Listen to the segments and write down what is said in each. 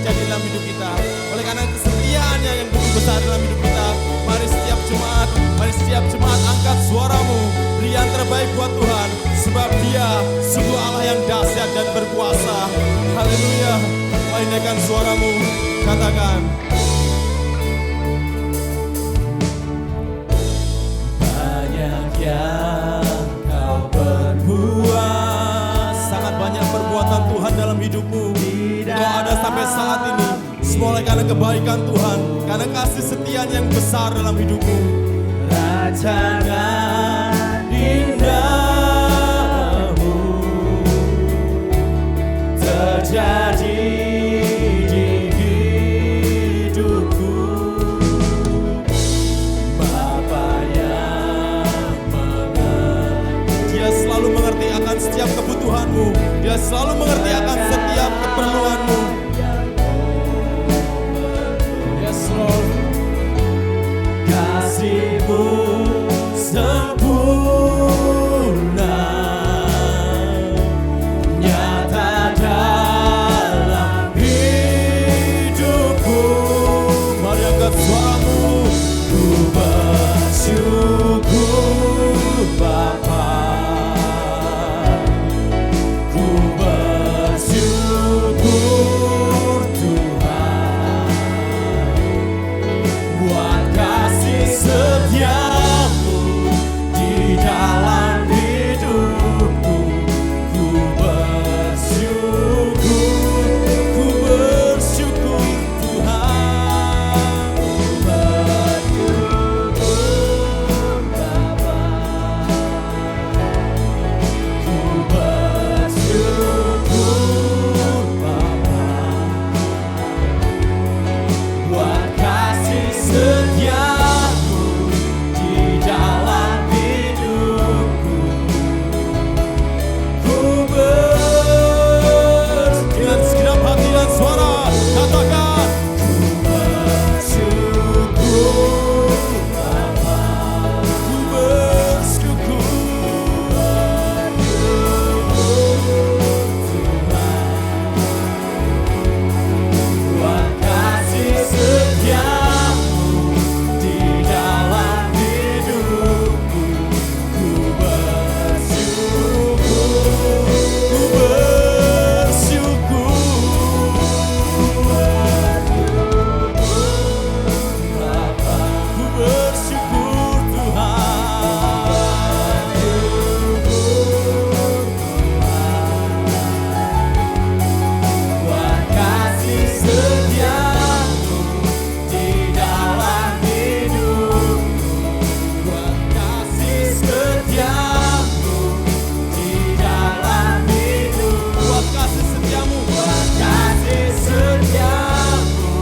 terjadi dalam hidup kita. Oleh karena kesetiaannya yang begitu besar dalam hidup kita, mari setiap Jumat angkat suaramu, beri yang terbaik buat Tuhan, sebab Dia sungguh Allah yang dahsyat dan berkuasa. Haleluya. Mari naikkan suaramu, katakan. Banyak yang kau perbuat, sangat banyak perbuatan Tuhan dalam hidupmu. Kau ada sampai saat ini semua oleh karena kebaikan Tuhan, karena kasih setia yang besar dalam hidupmu. Rancangan indahmu terjadi di hidupku. Bapa yang mengerti, Dia selalu mengerti akan setiap kebutuhanmu. Dia selalu mengerti akan setiap keperluanmu. Yes Lord. Kasih-Mu sempurna, nyata dalam hidupku. Mari angkat suaramu. Ku bersyukur Bapa, ku bersyukur Tuhan, buat kasih setiamu di dalam hidupku. Ku bersyukur Tuhan. Ku bersyukur Bapa, ku bersyukur Bapa, buat kasih setiamu di dalam hidupku. Ku dengan segenap hati dan suara katakan. Ku bersyukur Bapa, ku bersyukur buat kasih setiamu di dalam hidupku. Ku bersyukur Bapa, ku bersyukur Tuhan. Buat kasih setiamu di dalam hidupku. Buat kasih setiamu di dalam hidupku. Buat kasih setiamu. Buat kasih setiamu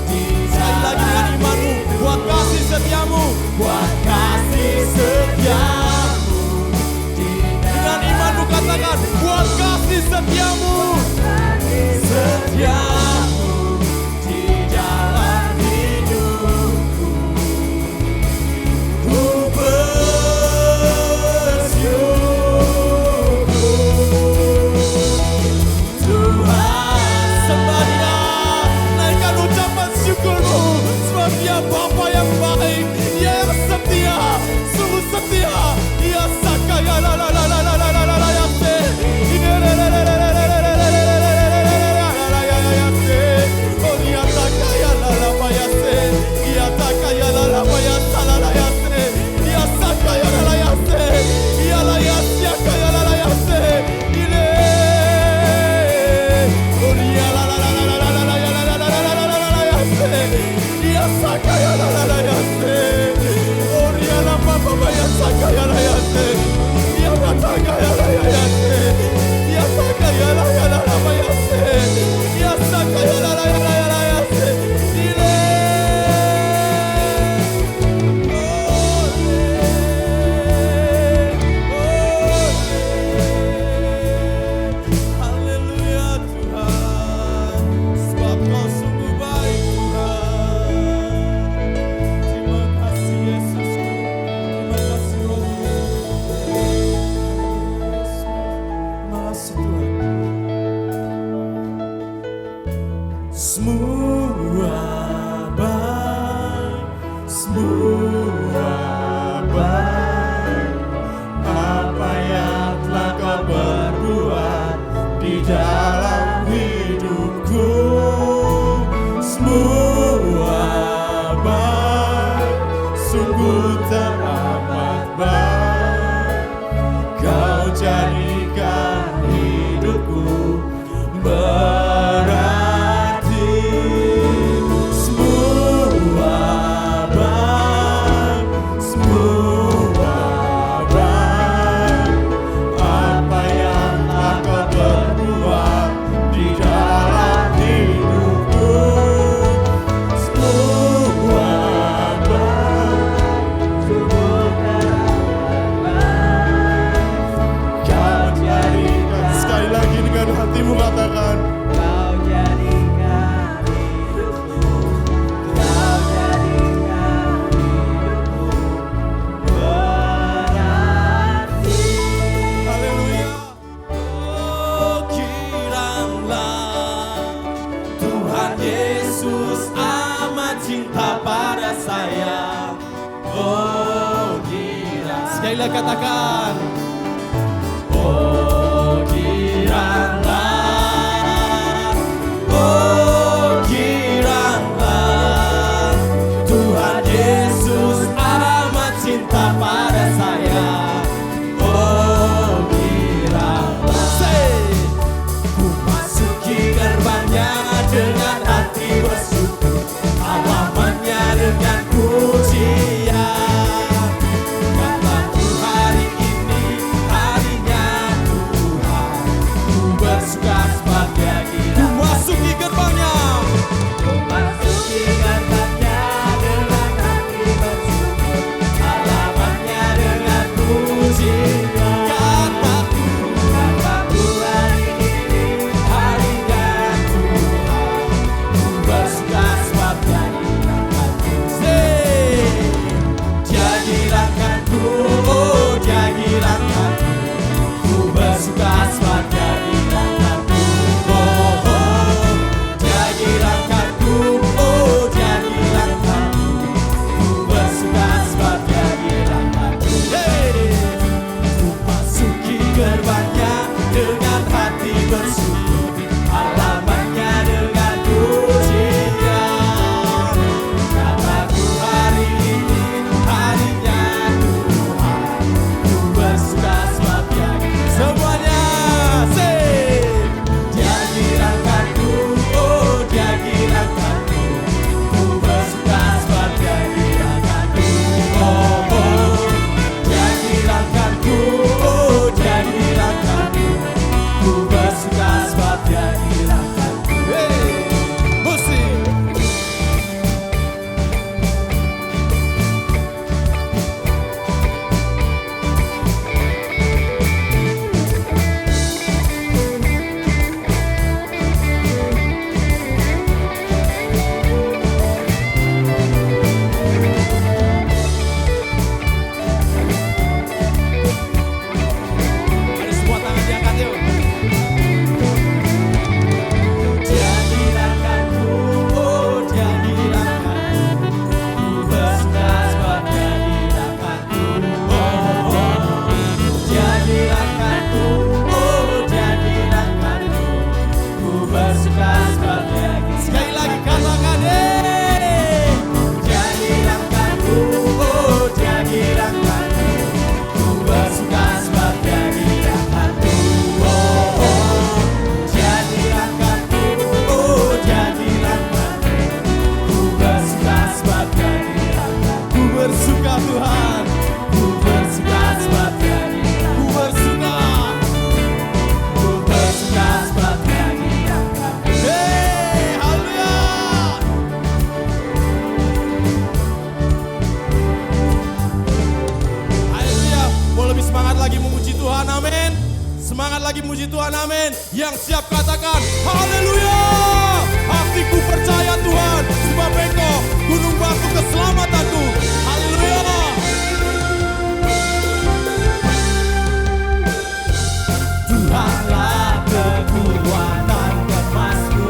di sekali lagi dengan imanmu. Buat kasih setiamu. Buat kasih setiamu dengan imanmu katakan. Buat kasih setiamu. Setiamu di dalam hidupku. Ku bersyukur Tuhan. Sembah Dia, naikkan ucapan syukurmu, sebab Dia Bapa yang baik, Dia yang setia, sungguh setia. Dia sakaya la la la la la la la la la ya se. Ine la la la la la la la la la la la ya ya se. Oh Dia sakaya la la pa ya se. Dia sakaya la la pa ya sa la la ya se. Dia sakaya la la ya se. Dia la ya sakaya la la ya se. Ine oh Dia la la la la la la la ya la la la la la la la ya se. Dia sakaya la la la ya se. Oh Dia la pa pa pa ya sakaya la ya se. Dia sakaya la ya ya se. Dia sakaya la ya la la pa ya se. Dia sakaya la la ya la ya la ya se. Ine haleluya Tuhan, sebab Kau sungguh baik Tuhan. Terima kasih Yesusku, terima kasih Roh Kudus. semua baik, semua baik. Apa yang telah kau perbuat di dalam hidupku, semua baik, sungguh teramat baik. Kau jadikan hidupku berarti. Semua baik, semua baik. Apa yang telah kau perbuat di dalam hidupku, semua baik, sungguh teramat baik. Kau jadikan. Sekali lagi dengan hatimu katakan, Kau jadikan hidupku, Kau jadikan hidupku berarti. haleluya. Oh, kiranglah Tuhan Yesus amat cinta pada saya. Oh, kiranglah. Sekali lagi katakan, Oh, kiranglah, oh, kiranglah Tuhan Yesus amat cinta pada saya. Oh, kiranglah. Ku masuki gerbangnya dengan hati bersyukur, halamannya dengan pujian. Kataku hari ini harinya Tuhan, ku bersuka sebagai ku gila. masuki gerbangnya. Ku masuki gerbangnya dengan hati bersyukur, halamannya dengan pujian. Kataku hari ini harinya Tuhan, ku bersuka sebagai Dia hilangkanku, oh Dia hilangkanku, ku bersuka sebagai hilangkanku. Oh, oh, Dia hilangkanku, oh Dia hilangkanku, ku bersuka sebagai hilangkanku. Ku masuki gerbangnya dengan hati bersyukur, halamannya dengan pujian. Kataku hari ini harinya Tuhan, ku bersuka sebagai Semuanya, Dia hilangkanku, oh Dia hilangkanku, ku bersuka sebagai hilangkanku. Oh, oh, Dia hilangkanku, oh Dia hilangkanku, ku bersuka sebagai hilangkanku. musik. Mari semua tangan diangkat yuk. Dia hilangkanku, oh Dia hilangkanku, ku bersuka sebagai hilangkanku. Oh, oh, Dia hilangkanku, oh Dia hilangkanku, ku bersuka sebagai Sekali lagi katakan, Dia hilangkanku, oh Dia hilangkanku, ku bersuka sebagai hilangkanku. Oh, oh, Dia hilangkanku, oh Dia hilangkanku, ku bersuka sebagai hilangkanku. ku bersuka Tuhan, Ku bersuka sebagai hilangkanku, ku bersuka. ku bersuka sebagai hilangkanku. Haleluya. Haleluya. Mau lebih semangat lagi memuji Tuhan, amin. Semangat lagi memuji Tuhan, amin. Yang siap katakan, haleluya. Hatiku percaya Tuhan, sebab Engkau gunung batu keselamatanku. Haleluya. Tuhanlah kekuatan emasku,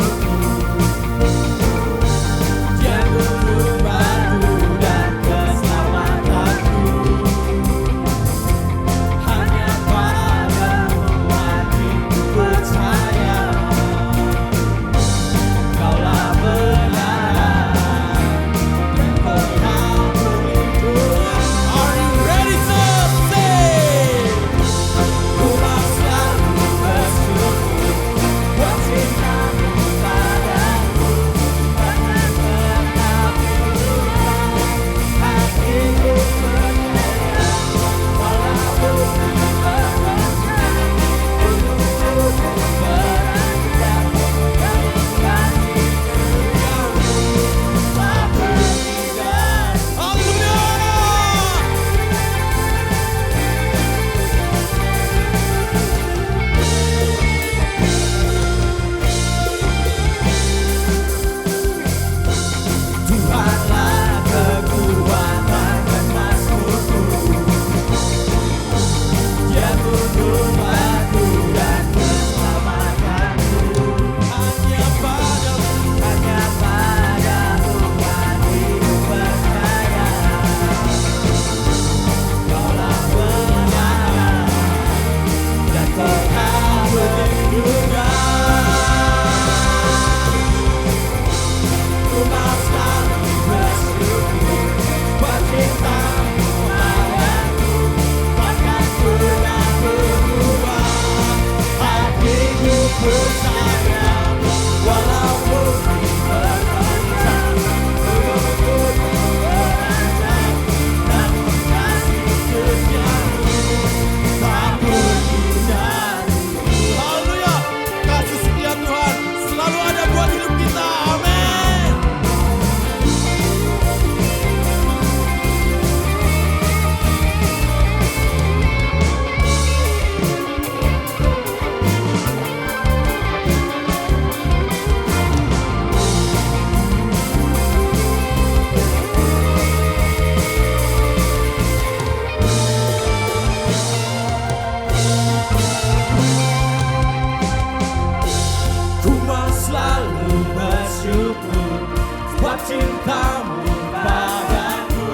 cintamu padaku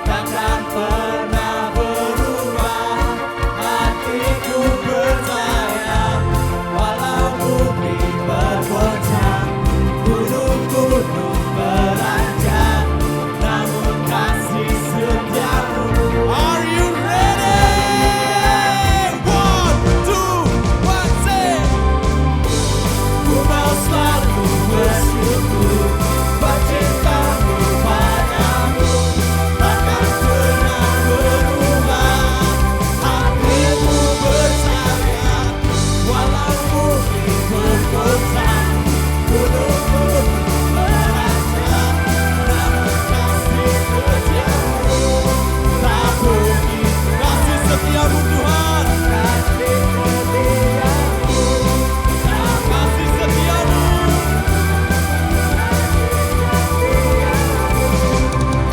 takkan pernah berubah. Hatiku percaya walau bumi bergoncang, gunung-gunung beranjak, namun kasih setiamu. Are you ready? 1, 2, 1, say. Ku mau selalu bersyukur buat cintamu padamu takkan pernah berubah. Hatiku percaya walau bumi bergoncang, gunung-gunung beranjak, namun kasih setiamu tak pergi. Kasih setiamu Tuhan, kasih setiamu, kasih setiamu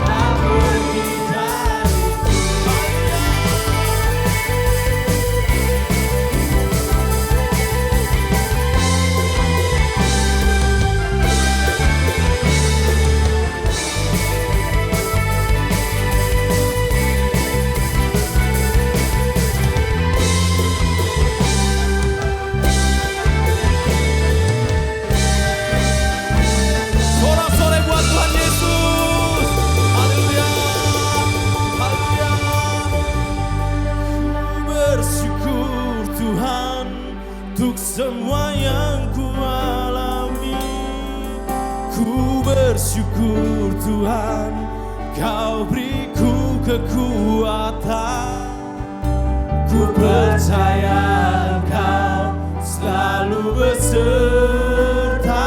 tak pergi dariku. Sorak-sorai buat Tuhan Yesus. Haleluya, haleluya. Ku bersyukur Tuhan untuk semua yang ku alami. Ku bersyukur Tuhan Kau beriku kekuatan. Ku percaya Engkau selalu besertaku,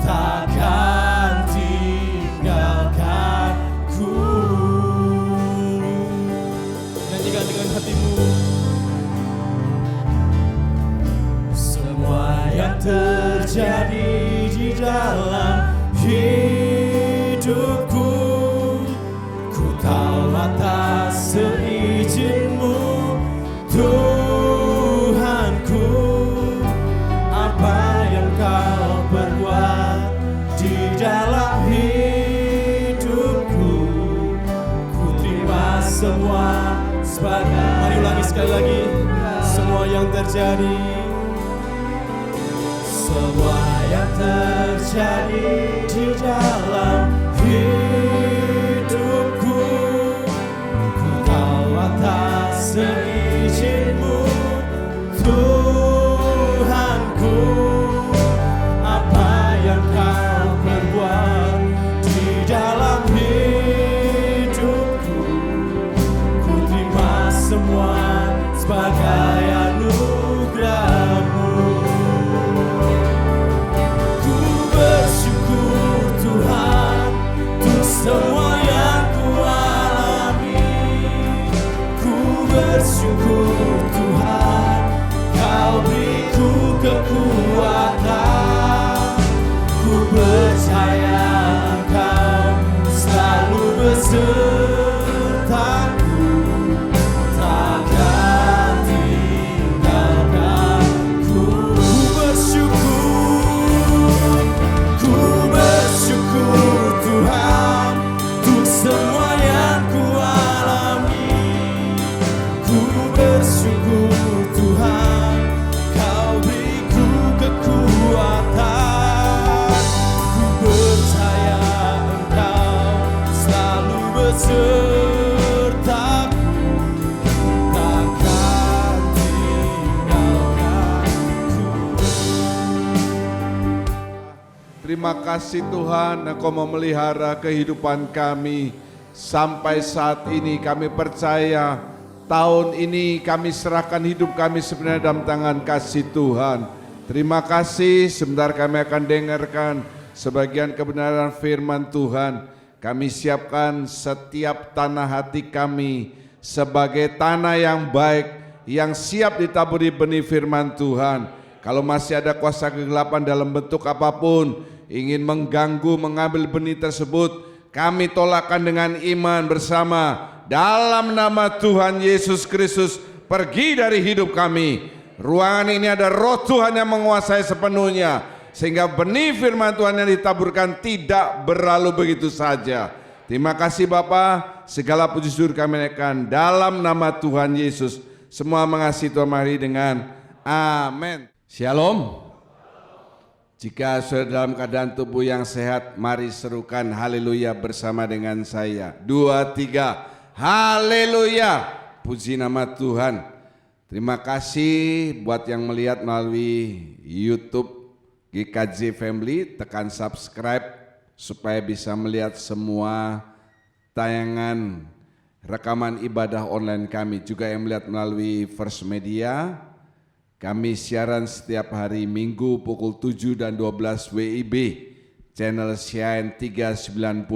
takkan tinggalkanku. Nyanyikan dengan hatimu. Semua yang terjadi di dalam hidupku, ku tahu atas seizin-Mu Tuhanku. Apa yang Kau perbuat di dalam hidupku, ku terima semua sebagai. Mari ulangi sekali lagi. Semua yang terjadi, semua yang terjadi di dalam hidupku, ku tahu atas seizin-Mu Tuhanku. Apa yang Kau perbuat di dalam hidupku, ku terima semua sebagai anugerah-Mu. Ku bersyukur Tuhan untuk semua yang ku alami. Ku bersyukur Tuhan Kau beriku kekuatan. Ku percaya Engkau selalu besertaku, takkan tinggalkanku. Ku bersyukur Tuhan untuk semua yang ku alami. Ku bersyukur Tuhan Kau beriku kekuatan. Ku percaya Engkau selalu besertaku, takkan tinggalkanku. Terima kasih Tuhan, Engkau memelihara kehidupan kami. Sampai saat ini kami percaya tahun ini kami serahkan hidup kami sebenarnya dalam tangan kasih Tuhan. Terima kasih, sebentar kami akan dengarkan sebagian kebenaran firman Tuhan. Kami siapkan setiap tanah hati kami sebagai tanah yang baik, yang siap ditaburi benih firman Tuhan. Kalau masih ada kuasa kegelapan dalam bentuk apapun ingin mengganggu, mengambil benih tersebut, kami tolakkan dengan iman bersama. Dalam nama Tuhan Yesus Kristus, pergi dari hidup kami. Ruangan ini ada roh Tuhan yang menguasai sepenuhnya. Sehingga benih firman Tuhan yang ditaburkan tidak berlalu begitu saja. Terima kasih Bapa, segala puji syukur kami naikkan dalam nama Tuhan Yesus. Semua mengasihi Tuhan, mari dengan amin. Shalom. Jika sudah dalam keadaan tubuh yang sehat, mari serukan haleluya bersama dengan saya. 2, 3, haleluya. Puji nama Tuhan. Terima kasih buat yang melihat melalui YouTube GKJ Family, tekan subscribe supaya bisa melihat semua tayangan rekaman ibadah online kami. Juga yang melihat melalui First Media, kami siaran setiap hari Minggu pukul 7 dan 12 WIB, channel Shine 390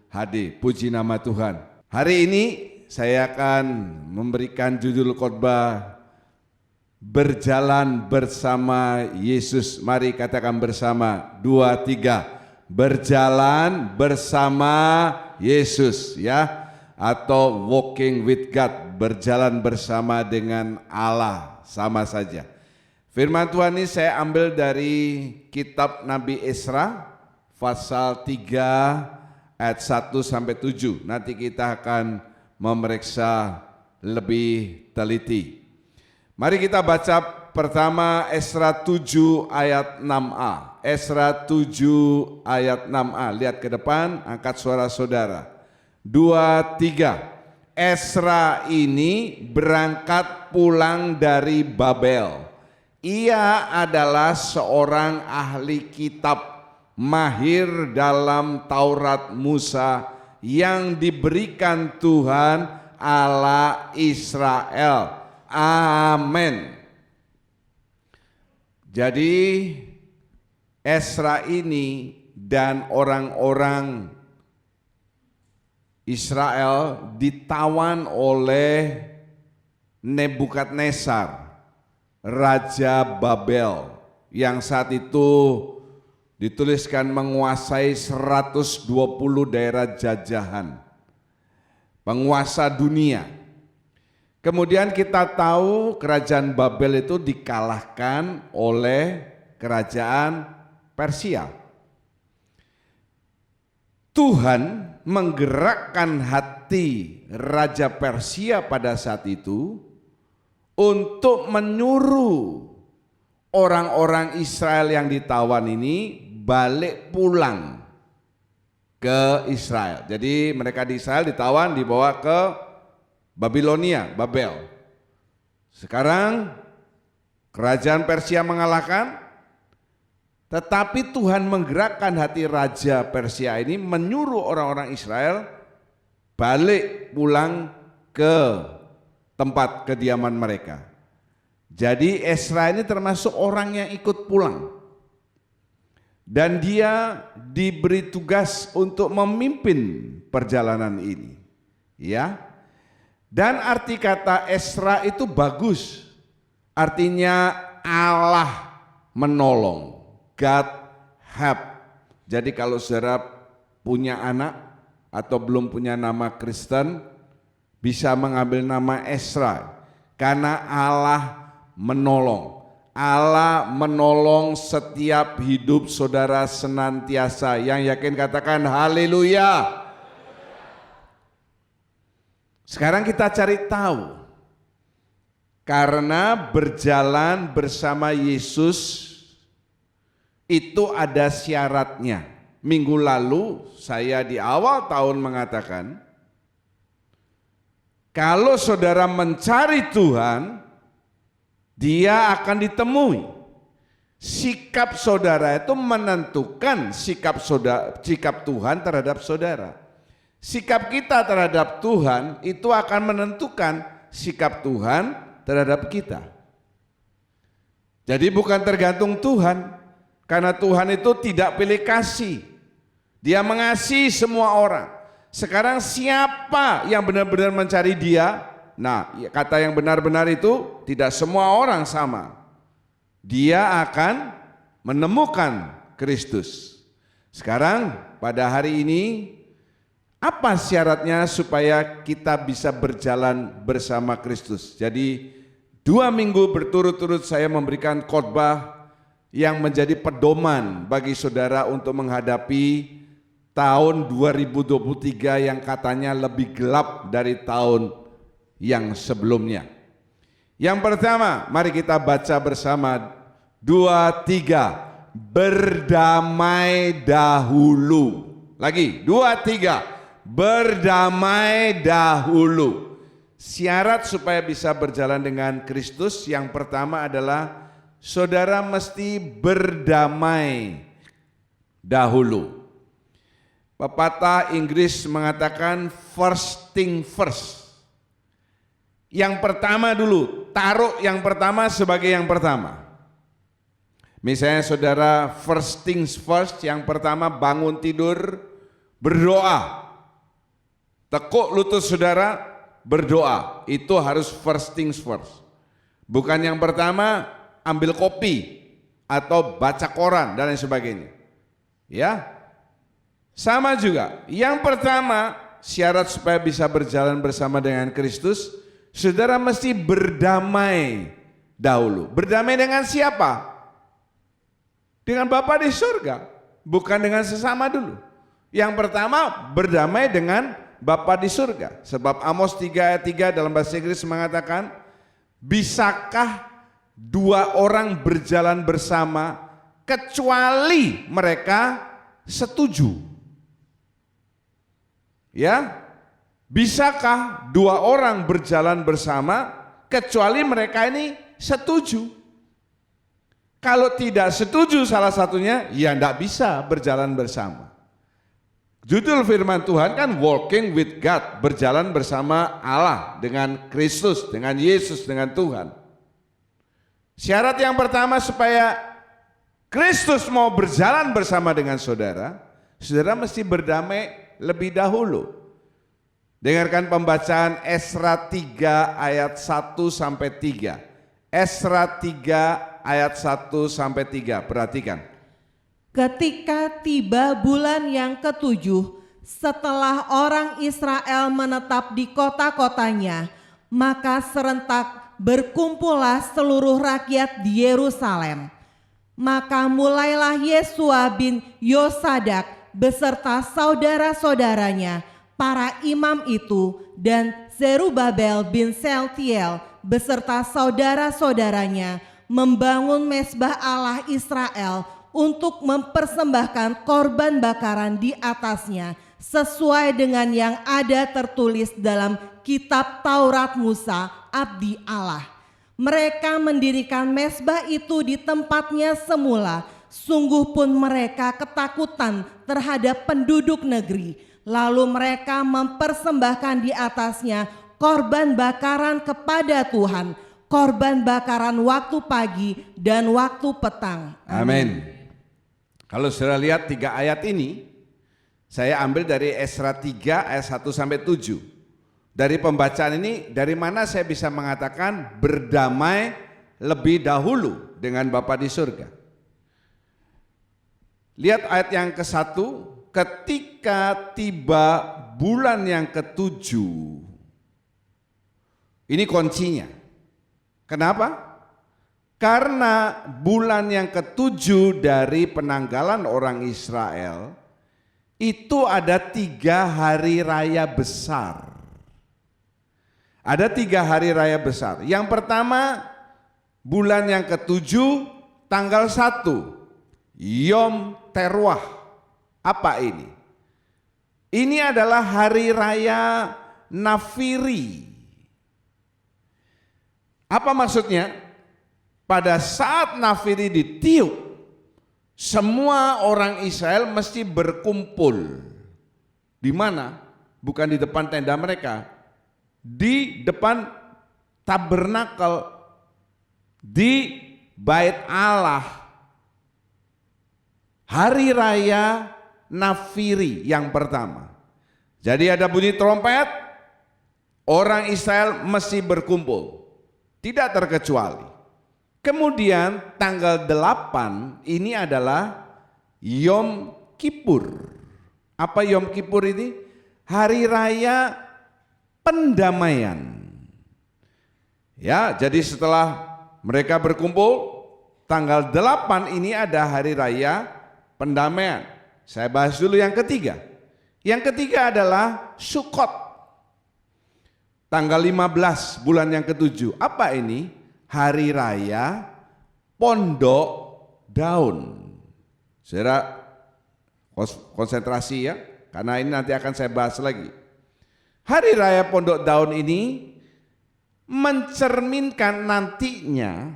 HD. Puji nama Tuhan. Hari ini saya akan memberikan judul khotbah Berjalan bersama Yesus. Mari katakan bersama, 2, 3. Berjalan bersama Yesus, ya, atau walking with God, berjalan bersama dengan Allah, sama saja. Firman Tuhan ini saya ambil dari kitab Nabi Esra pasal 3 ayat 1 sampai 7. Nanti kita akan memeriksa lebih teliti. Mari kita baca pertama Esra 7 ayat 6a. Esra 7 ayat 6a. Lihat ke depan, angkat suara saudara. 2, 3. Esra ini berangkat pulang dari Babel. Ia adalah seorang ahli kitab, mahir dalam Taurat Musa yang diberikan Tuhan Allah Israel. Amin. Jadi Esra ini dan orang-orang Israel ditawan oleh Nebukadnezar, Raja Babel, yang saat itu dituliskan menguasai 120 daerah jajahan, penguasa dunia. Kemudian kita tahu kerajaan Babel itu dikalahkan oleh kerajaan Persia. Tuhan menggerakkan hati Raja Persia pada saat itu untuk menyuruh orang-orang Israel yang ditawan ini balik pulang ke Israel. Jadi mereka di Israel ditawan, dibawa ke Babilonia, Babel. Sekarang kerajaan Persia mengalahkan, tetapi Tuhan menggerakkan hati Raja Persia ini menyuruh orang-orang Israel balik pulang ke tempat kediaman mereka. Jadi Esra ini termasuk orang yang ikut pulang. Dan dia diberi tugas untuk memimpin perjalanan ini. Ya. Dan arti kata Esra itu bagus, artinya Allah menolong, God help. Jadi kalau saudara punya anak atau belum punya nama Kristen, bisa mengambil nama Esra, karena Allah menolong. Allah menolong setiap hidup saudara senantiasa. Yang yakin katakan haleluya. Sekarang kita cari tahu, karena berjalan bersama Yesus itu ada syaratnya. Minggu lalu saya di awal tahun mengatakan, kalau saudara mencari Tuhan, dia akan ditemui. Sikap saudara itu menentukan sikap Tuhan terhadap saudara. Sikap kita terhadap Tuhan itu akan menentukan sikap Tuhan terhadap kita. Jadi bukan tergantung Tuhan, karena Tuhan itu tidak pilih kasih. Dia mengasihi semua orang. Sekarang siapa yang benar-benar mencari Dia? Nah, kata yang benar-benar itu tidak semua orang sama. Dia akan menemukan Kristus. Sekarang pada hari ini, apa syaratnya supaya kita bisa berjalan bersama Kristus? Jadi 2 minggu berturut-turut saya memberikan khotbah yang menjadi pedoman bagi saudara untuk menghadapi tahun 2023 yang katanya lebih gelap dari tahun yang sebelumnya. Yang pertama, mari kita baca bersama 2, 3, berdamai dahulu. Lagi, 2, 3, berdamai dahulu. Syarat supaya bisa berjalan dengan Kristus yang pertama adalah saudara mesti berdamai dahulu. Pepatah Inggris mengatakan first thing first. Yang pertama dulu, taruh yang pertama sebagai yang pertama. Misalnya saudara first things first, yang pertama bangun tidur berdoa. Tekuk lutut saudara berdoa, itu harus first things first. Bukan yang pertama ambil kopi atau baca koran dan lain sebagainya. Ya, sama juga. Yang pertama syarat supaya bisa berjalan bersama dengan Kristus, saudara mesti berdamai dahulu. Berdamai dengan siapa? Dengan Bapa di surga, bukan dengan sesama dulu. Yang pertama berdamai dengan Bapa di surga. Sebab Amos 3 ayat 3 dalam bahasa Inggris mengatakan, bisakah dua orang berjalan bersama kecuali mereka setuju? Ya, bisakah dua orang berjalan bersama kecuali mereka ini setuju? Kalau tidak setuju salah satunya, ya tidak bisa berjalan bersama. Judul firman Tuhan kan walking with God, berjalan bersama Allah, dengan Kristus, dengan Yesus, dengan Tuhan. Syarat yang pertama supaya Kristus mau berjalan bersama dengan saudara, saudara mesti berdamai lebih dahulu. Dengarkan pembacaan Esra 3 ayat 1 sampai 3. Esra 3 ayat 1 sampai 3, perhatikan. Ketika tiba bulan yang ketujuh, setelah orang Israel menetap di kota-kotanya, maka serentak berkumpullah seluruh rakyat di Yerusalem. Maka mulailah Yesua bin Yosadak beserta saudara-saudaranya, para imam itu, dan Zerubabel bin Seltiel beserta saudara-saudaranya membangun mezbah Allah Israel untuk mempersembahkan korban bakaran di atasnya sesuai dengan yang ada tertulis dalam kitab Taurat Musa, abdi Allah. Mereka mendirikan mezbah itu di tempatnya semula, sungguh pun mereka ketakutan terhadap penduduk negeri. Lalu mereka mempersembahkan di atasnya korban bakaran kepada Tuhan, korban bakaran waktu pagi dan waktu petang. Amin. Kalau saudara lihat 3 ayat ini, saya ambil dari Esra 3 ayat 1 sampai 7. Dari pembacaan ini, dari mana saya bisa mengatakan berdamai lebih dahulu dengan Bapa di surga? Lihat ayat yang ke-1, ketika tiba bulan yang ke-7. Ini kuncinya. Kenapa? Karena bulan yang ke-7 dari penanggalan orang Israel itu ada 3 hari raya besar. Ada 3 hari raya besar. Yang pertama bulan yang ke-7 tanggal 1 Yom Teruah. Apa ini? Ini adalah hari raya Nafiri. Apa maksudnya? Pada saat Nafiri ditiup, semua orang Israel mesti berkumpul. Di mana? Bukan di depan tenda mereka, di depan tabernakel, di bait Allah. Hari raya Nafiri yang pertama. Jadi ada bunyi trompet, orang Israel mesti berkumpul, tidak terkecuali. Kemudian tanggal 8 ini adalah Yom Kippur. Apa Yom Kippur ini? Hari raya pendamaian. Ya, jadi setelah mereka berkumpul, tanggal 8 ini ada hari raya pendamaian. Saya bahas dulu yang ketiga. Yang ketiga adalah Sukot. Tanggal 15 bulan yang ke-7. Apa ini? Hari raya Pondok Daun. Saudara konsentrasi ya, karena ini nanti akan saya bahas lagi. Hari raya Pondok Daun ini mencerminkan nantinya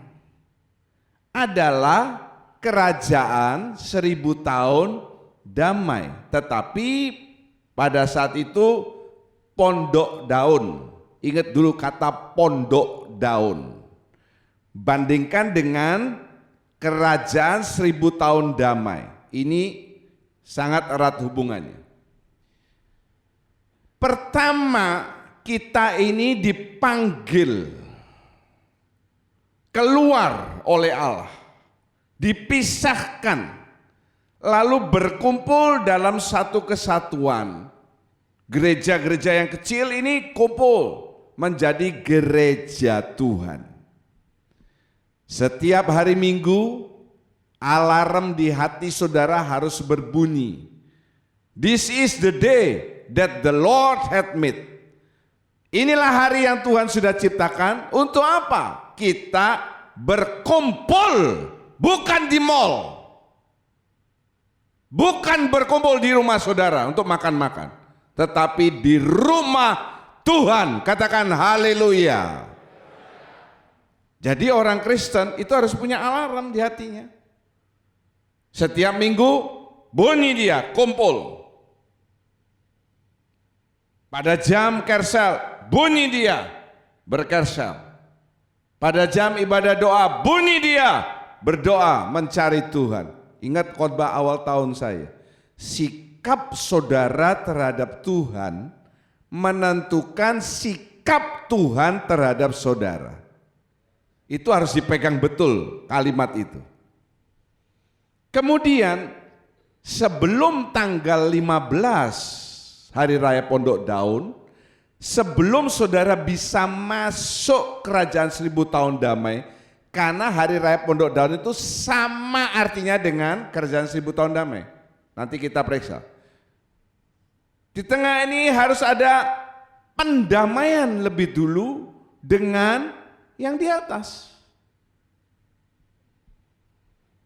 adalah kerajaan 1000 tahun damai. Tetapi pada saat itu Pondok Daun. Ingat dulu kata Pondok Daun. Bandingkan dengan kerajaan 1000 tahun damai. Ini sangat erat hubungannya. Pertama, kita ini dipanggil keluar oleh Allah, dipisahkan, lalu berkumpul dalam satu kesatuan. Gereja-gereja yang kecil ini kumpul menjadi gereja Tuhan. Setiap hari Minggu, alarm di hati saudara harus berbunyi. This is the day that the Lord hath made. Inilah hari yang Tuhan sudah ciptakan. Untuk apa? Kita berkumpul, bukan di mall. Bukan berkumpul di rumah saudara untuk makan-makan, tetapi di rumah Tuhan. Katakan haleluya. Jadi orang Kristen itu harus punya alarm di hatinya. Setiap minggu bunyi dia, kumpul. Pada jam kersel bunyi dia, berkersel. Pada jam ibadah doa bunyi dia, berdoa mencari Tuhan. Ingat khotbah awal tahun saya. Sikap saudara terhadap Tuhan menentukan sikap Tuhan terhadap saudara. Itu harus dipegang betul kalimat itu. Kemudian sebelum tanggal 15 Hari Raya Pondok Daun, sebelum saudara bisa masuk kerajaan 1000 tahun damai, karena Hari Raya Pondok Daun itu sama artinya dengan kerajaan 1000 tahun damai. Nanti kita periksa. Di tengah ini harus ada pendamaian lebih dulu dengan yang di atas.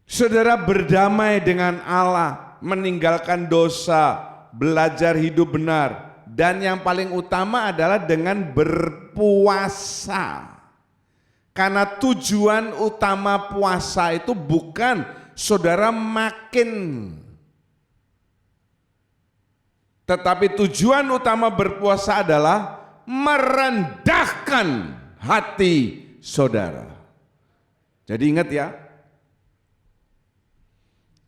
Saudara berdamai dengan Allah, meninggalkan dosa, belajar hidup benar, dan yang paling utama adalah dengan berpuasa. Karena tujuan utama puasa itu bukan saudara makin, tetapi tujuan utama berpuasa adalah merendahkan hati saudara. Jadi ingat ya,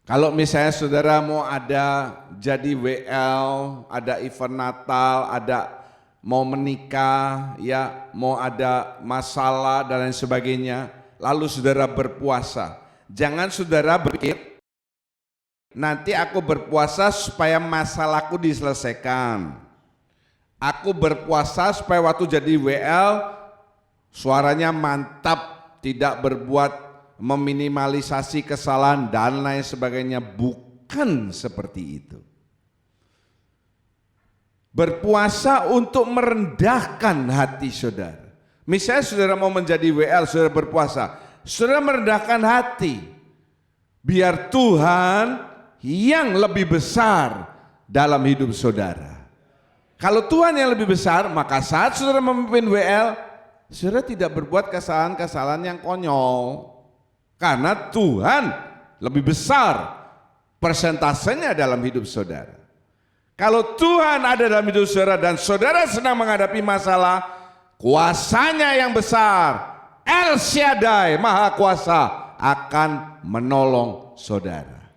kalau misalnya saudara mau ada jadi WL, ada event Natal, ada mau menikah, ya mau ada masalah dan lain sebagainya, lalu saudara berpuasa. Jangan saudara berpikir, nanti aku berpuasa supaya masalahku diselesaikan. Aku berpuasa supaya waktu jadi WL suaranya mantap, tidak berbuat meminimalisasi kesalahan dan lain sebagainya. Bukan seperti itu. Berpuasa untuk merendahkan hati saudara. Misalnya saudara mau menjadi WL, saudara berpuasa, saudara merendahkan hati, biar Tuhan yang lebih besar dalam hidup saudara. Kalau Tuhan yang lebih besar, maka saat saudara memimpin WL, saudara tidak berbuat kesalahan-kesalahan yang konyol. Karena Tuhan lebih besar persentasenya dalam hidup saudara. Kalau Tuhan ada dalam hidup saudara dan saudara sedang menghadapi masalah, kuasanya yang besar, El Shaddai, Maha Kuasa, akan menolong saudara.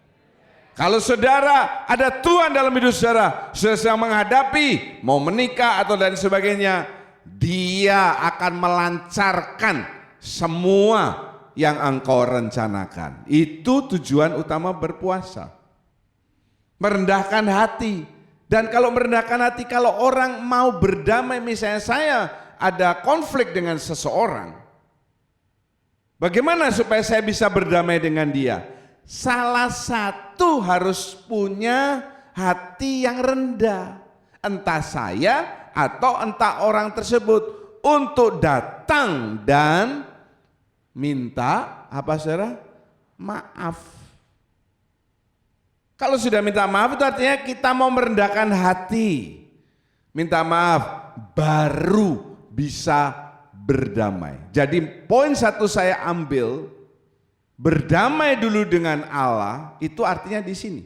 Kalau saudara ada Tuhan dalam hidup saudara, saudara sedang menghadapi mau menikah atau dan sebagainya, Dia akan melancarkan semua yang engkau rencanakan. Itu tujuan utama berpuasa. Merendahkan hati. Dan kalau merendahkan hati, kalau orang mau berdamai, misalnya saya ada konflik dengan seseorang, Bagaimana supaya saya bisa berdamai dengan dia? Salah satu harus punya hati yang rendah. Entah saya atau entah orang tersebut, untuk datang dan minta apa saudara? Maaf. Kalau sudah minta maaf itu artinya kita mau merendahkan hati. Minta maaf baru bisa berdamai. Jadi poin satu saya ambil, berdamai dulu dengan Allah itu artinya di sini.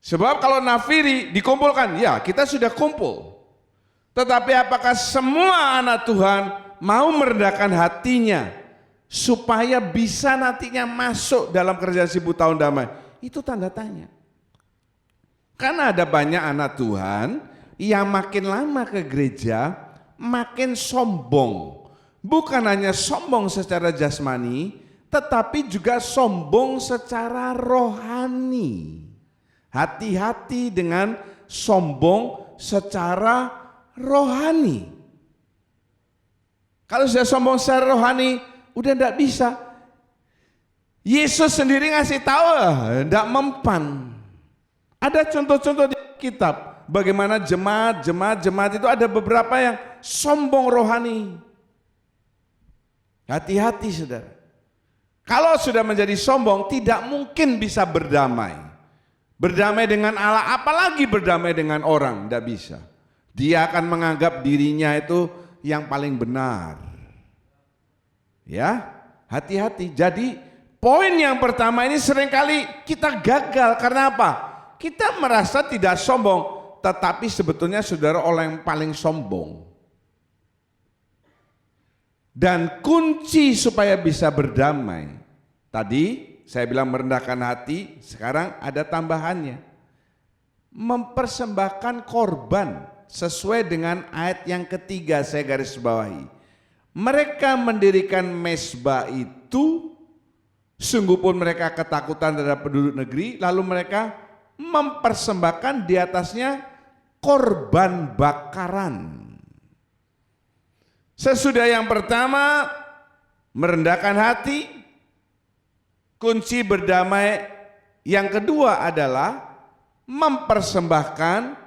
Sebab kalau nafiri dikumpulkan, ya kita sudah kumpul. Tetapi apakah semua anak Tuhan mau merendahkan hatinya supaya bisa nantinya masuk dalam kerjaan 1000 tahun damai? Itu tanda tanya. Karena ada banyak anak Tuhan yang makin lama ke gereja makin sombong. Bukan hanya sombong secara jasmani, tetapi juga sombong secara rohani. Hati-hati dengan sombong secara rohani. Kalau sudah sombong secara rohani, udah tidak bisa. Yesus sendiri ngasih tahu, tidak mempan. Ada contoh-contoh di kitab. Bagaimana jemaat itu ada beberapa yang sombong rohani. Hati-hati saudara. Kalau sudah menjadi sombong tidak mungkin bisa berdamai. Berdamai dengan Allah, apalagi berdamai dengan orang, tidak bisa. Dia akan menganggap dirinya itu yang paling benar. Ya, hati-hati. Jadi poin yang pertama ini seringkali kita gagal karena apa? Kita merasa tidak sombong. Tetapi sebetulnya saudara orang yang paling sombong. Dan kunci supaya bisa berdamai, tadi saya bilang merendahkan hati, sekarang ada tambahannya. Mempersembahkan korban sesuai dengan ayat yang ketiga saya garis bawahi. Mereka mendirikan mezbah itu, sungguh pun mereka ketakutan terhadap penduduk negeri, lalu mereka mempersembahkan di atasnya korban bakaran. Sesudah yang pertama merendahkan hati, kunci berdamai yang kedua adalah mempersembahkan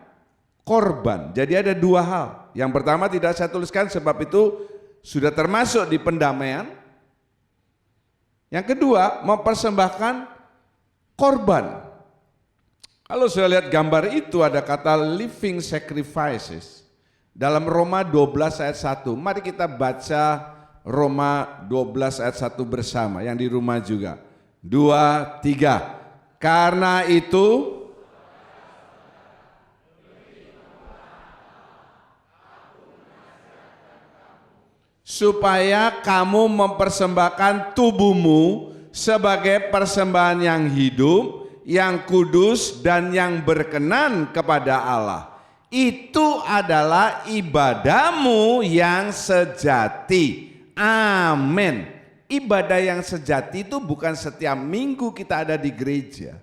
korban. Jadi ada dua hal. Yang pertama tidak saya tuliskan sebab itu sudah termasuk di pendamaian. Yang kedua mempersembahkan korban. Kalau saya lihat gambar itu ada kata living sacrifices. Dalam Roma 12 ayat 1. Mari kita baca Roma 12 ayat 1 bersama. Yang di rumah juga. 2, 3. Karena itu supaya kamu mempersembahkan tubuhmu sebagai persembahan yang hidup, yang kudus dan yang berkenan kepada Allah. Itu adalah ibadahmu yang sejati. Amin. Ibadah yang sejati itu bukan setiap minggu kita ada di gereja.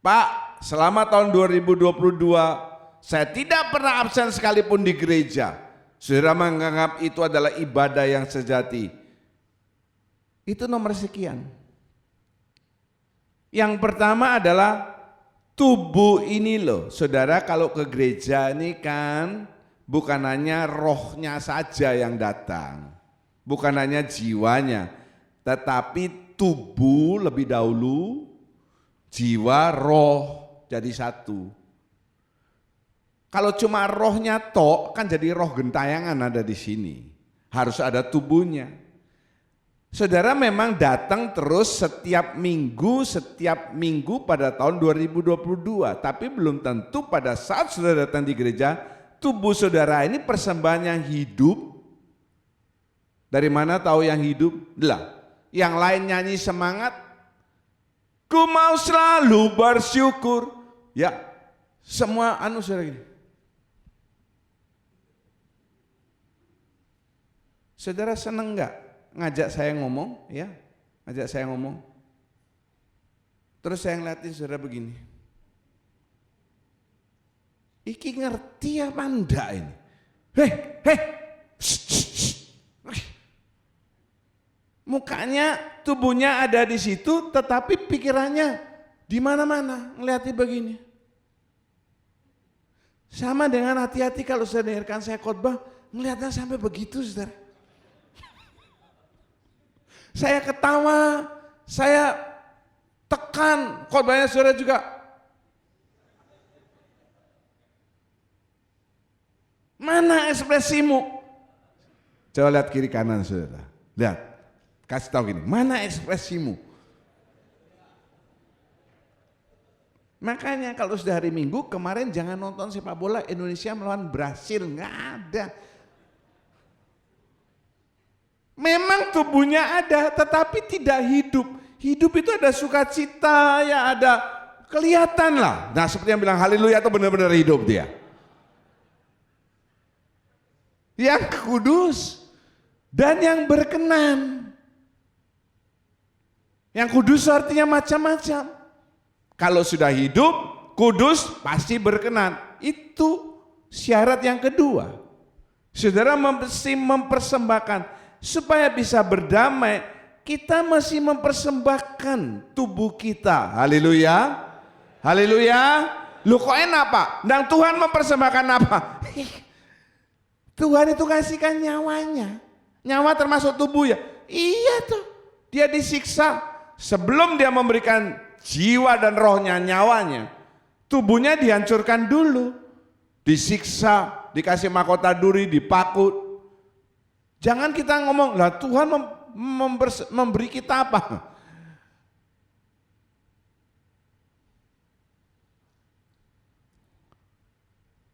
Pak, selama tahun 2022 saya tidak pernah absen sekalipun di gereja. Saudara menganggap itu adalah ibadah yang sejati. Itu nomor sekian. Yang pertama adalah tubuh ini loh. Saudara kalau ke gereja ini kan bukan hanya rohnya saja yang datang. Bukan hanya jiwanya. Tetapi tubuh lebih dahulu, jiwa, roh jadi satu. Kalau cuma rohnya tok kan jadi roh gentayangan ada di sini. Harus ada tubuhnya. Saudara memang datang terus setiap minggu pada tahun 2022. Tapi belum tentu pada saat saudara datang di gereja, tubuh saudara ini persembahan yang hidup. Dari mana tahu yang hidup? Lah, yang lain nyanyi semangat. Ku mau selalu bersyukur. Ya, semua saudara gini. Saudara seneng enggak? Ngajak saya ngomong, ya, ngajak saya ngomong. Terus saya ngeliatin saudara begini. Iki ngerti apa enggak ini? Hei, Mukanya, tubuhnya ada di situ, tetapi pikirannya di mana-mana, ngeliatnya begini. Sama dengan hati-hati kalau saya dengarkan saya khotbah, ngeliatnya sampai begitu, saudara. Saya ketawa, saya tekan, khotbahnya saudara juga. Mana ekspresimu? Coba lihat kiri kanan saudara, lihat, kasih tahu gini, mana ekspresimu? Makanya kalau sudah hari Minggu kemarin jangan nonton sepak bola Indonesia melawan Brasil, nggak ada. Memang tubuhnya ada, tetapi tidak hidup. Hidup itu ada sukacita, ya ada kelihatan lah. Nah seperti yang bilang haleluya itu benar-benar hidup dia. Yang kudus dan yang berkenan. Yang kudus artinya macam-macam. Kalau sudah hidup, kudus pasti berkenan. Itu syarat yang kedua. Saudara mesti mempersembahkan. Supaya bisa berdamai, kita mesti mempersembahkan tubuh kita. Haleluya. Haleluya. Lu kok enak Pak? Dan Tuhan mempersembahkan apa? Tuhan itu kasihkan nyawanya. Nyawa termasuk tubuh ya. Iya tuh. Dia disiksa. Sebelum dia memberikan jiwa dan rohnya, nyawanya. Tubuhnya dihancurkan dulu. Disiksa, dikasih mahkota duri, dipakut. Jangan kita ngomong, lah Tuhan memberi kita apa?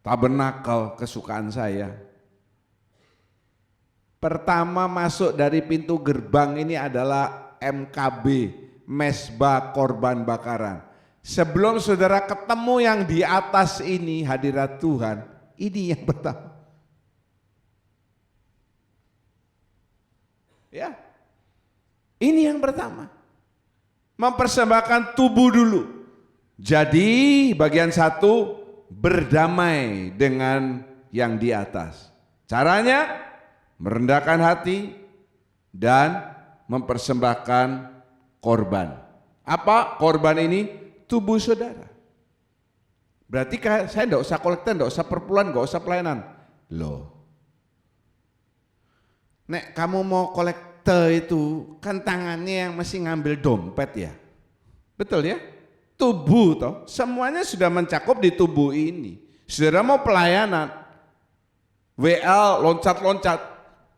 Tabernakel kesukaan saya. Pertama masuk dari pintu gerbang ini adalah MKB, Mesbah Korban Bakaran. Sebelum saudara ketemu yang di atas ini, hadirat Tuhan, ini yang pertama. Ya, ini yang pertama. Mempersembahkan tubuh dulu. Jadi bagian satu, berdamai dengan yang di atas. Caranya merendahkan hati dan mempersembahkan korban. Apa korban ini? Tubuh saudara. Berarti saya enggak usah kolektor, enggak usah perpuluhan, enggak usah pelayanan. Loh. Nek kamu mau kolektor itu kan tangannya yang masih ngambil dompet ya. Betul ya? Tubuh toh, semuanya sudah mencakup di tubuh ini. Saudara mau pelayanan, WL loncat-loncat,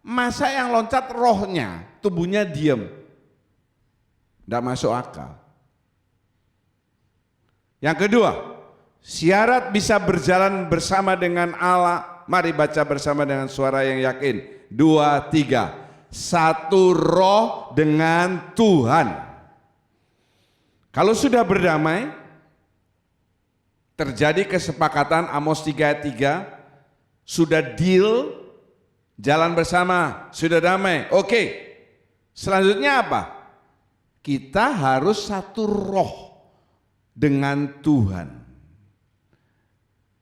masa yang loncat rohnya, tubuhnya diem, tidak masuk akal. Yang kedua, syarat bisa berjalan bersama dengan Allah. Mari baca bersama dengan suara yang yakin. 2, 3. Satu roh dengan Tuhan. Kalau sudah berdamai, terjadi kesepakatan Amos 3:3, sudah deal, jalan bersama, sudah damai. Oke. Selanjutnya apa? Kita harus satu roh dengan Tuhan.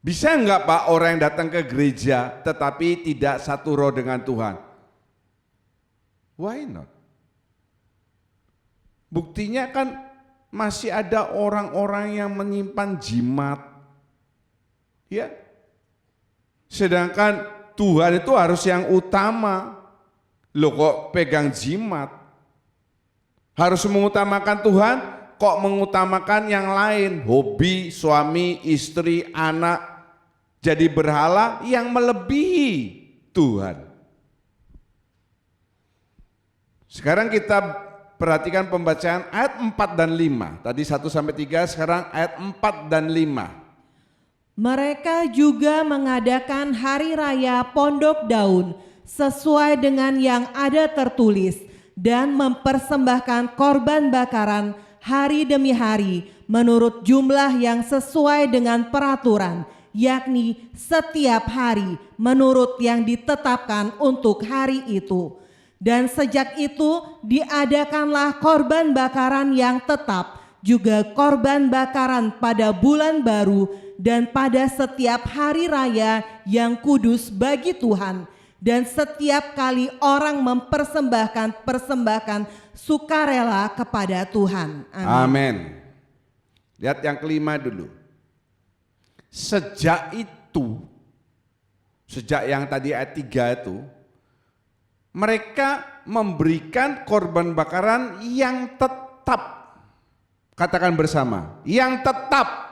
Bisa enggak Pak orang yang datang ke gereja tetapi tidak satu roh dengan Tuhan? Why not? Buktinya kan masih ada orang-orang yang menyimpan jimat. Ya. Sedangkan Tuhan itu harus yang utama. Loh kok pegang jimat? Harus mengutamakan Tuhan, kok mengutamakan yang lain? Hobi, suami, istri, anak. Jadi berhala yang melebihi Tuhan. Sekarang kita perhatikan pembacaan ayat 4 dan 5. Tadi 1-3, sekarang ayat 4 dan 5. Mereka juga mengadakan hari raya Pondok Daun sesuai dengan yang ada tertulis dan mempersembahkan korban bakaran hari demi hari menurut jumlah yang sesuai dengan peraturan, yakni setiap hari menurut yang ditetapkan untuk hari itu. Dan sejak itu diadakanlah korban bakaran yang tetap, juga korban bakaran pada bulan baru dan pada setiap hari raya yang kudus bagi Tuhan. Dan setiap kali orang mempersembahkan persembahan sukarela kepada Tuhan. Amin. Lihat yang kelima dulu. Sejak itu, sejak yang tadi ayat 3 itu, mereka memberikan korban bakaran yang tetap. Katakan bersama, yang tetap.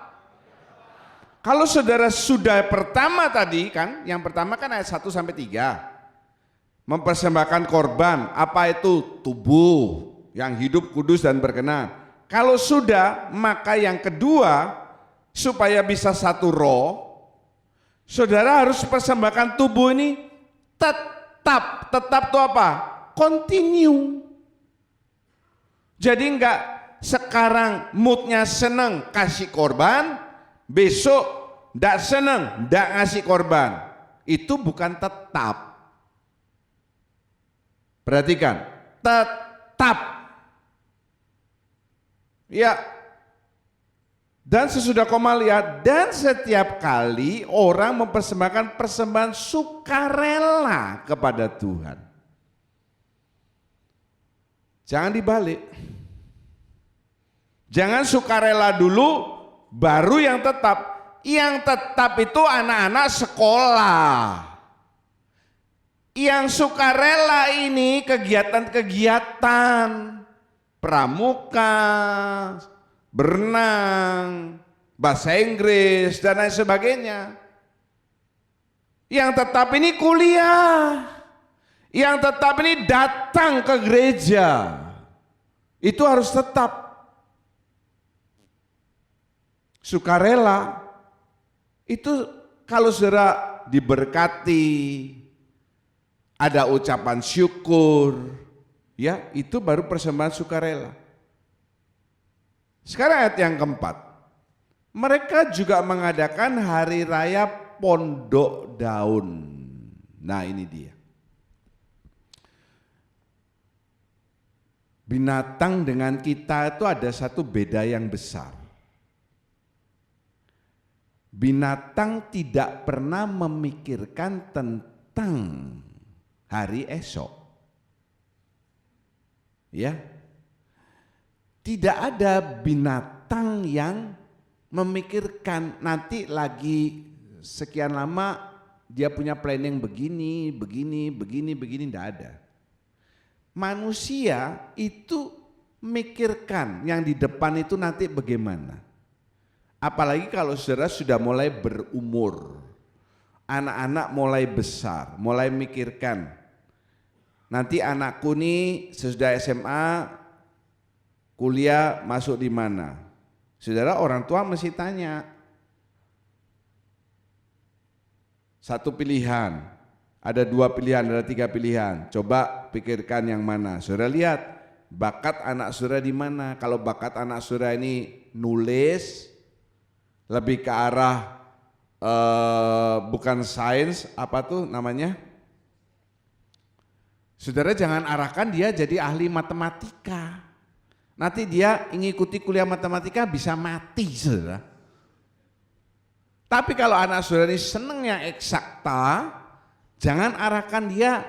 Kalau saudara sudah pertama tadi kan, yang pertama kan ayat 1 sampai 3. Mempersembahkan korban, apa itu? Tubuh yang hidup, kudus dan berkenan. Kalau sudah, maka yang kedua, supaya bisa satu roh, saudara harus persembahkan tubuh ini tetap. Tetap itu apa? Continue. Jadi enggak sekarang moodnya seneng kasih korban, besok enggak seneng, enggak ngasih korban. Itu bukan tetap. Perhatikan, tetap. Ya. Dan sesudah koma lihat, dan setiap kali orang mempersembahkan persembahan sukarela kepada Tuhan. Jangan dibalik. Jangan sukarela dulu, baru yang tetap. Yang tetap itu anak-anak sekolah. Yang sukarela ini kegiatan-kegiatan pramuka, berenang, bahasa Inggris dan lain sebagainya. Yang tetap ini kuliah. Yang tetap ini datang ke gereja. Itu harus tetap. Sukarela itu kalau saudara diberkati, ada ucapan syukur, ya itu baru persembahan sukarela. Sekarang ayat yang keempat, mereka juga mengadakan hari raya Pondok Daun. Nah ini dia. Binatang dengan kita itu ada satu beda yang besar. Binatang tidak pernah memikirkan tentang hari esok. Ya. Tidak ada binatang yang memikirkan nanti lagi sekian lama dia punya planning begini, enggak ada. Manusia itu mikirkan yang di depan itu nanti bagaimana. Apalagi kalau saudara sudah mulai berumur, anak-anak mulai besar, mulai mikirkan, nanti anakku nih sesudah SMA, kuliah masuk di mana? Saudara orang tua mesti tanya. Satu pilihan, ada 2 pilihan, ada 3 pilihan. Coba pikirkan yang mana. Saudara lihat bakat anak saudara di mana. Kalau bakat anak saudara ini nulis, lebih ke arah bukan sains, apa tuh namanya? Saudara jangan arahkan dia jadi ahli matematika. Nanti dia mengikuti kuliah matematika bisa mati, saudara. Tapi kalau anak saudara ini seneng yang eksakta, jangan arahkan dia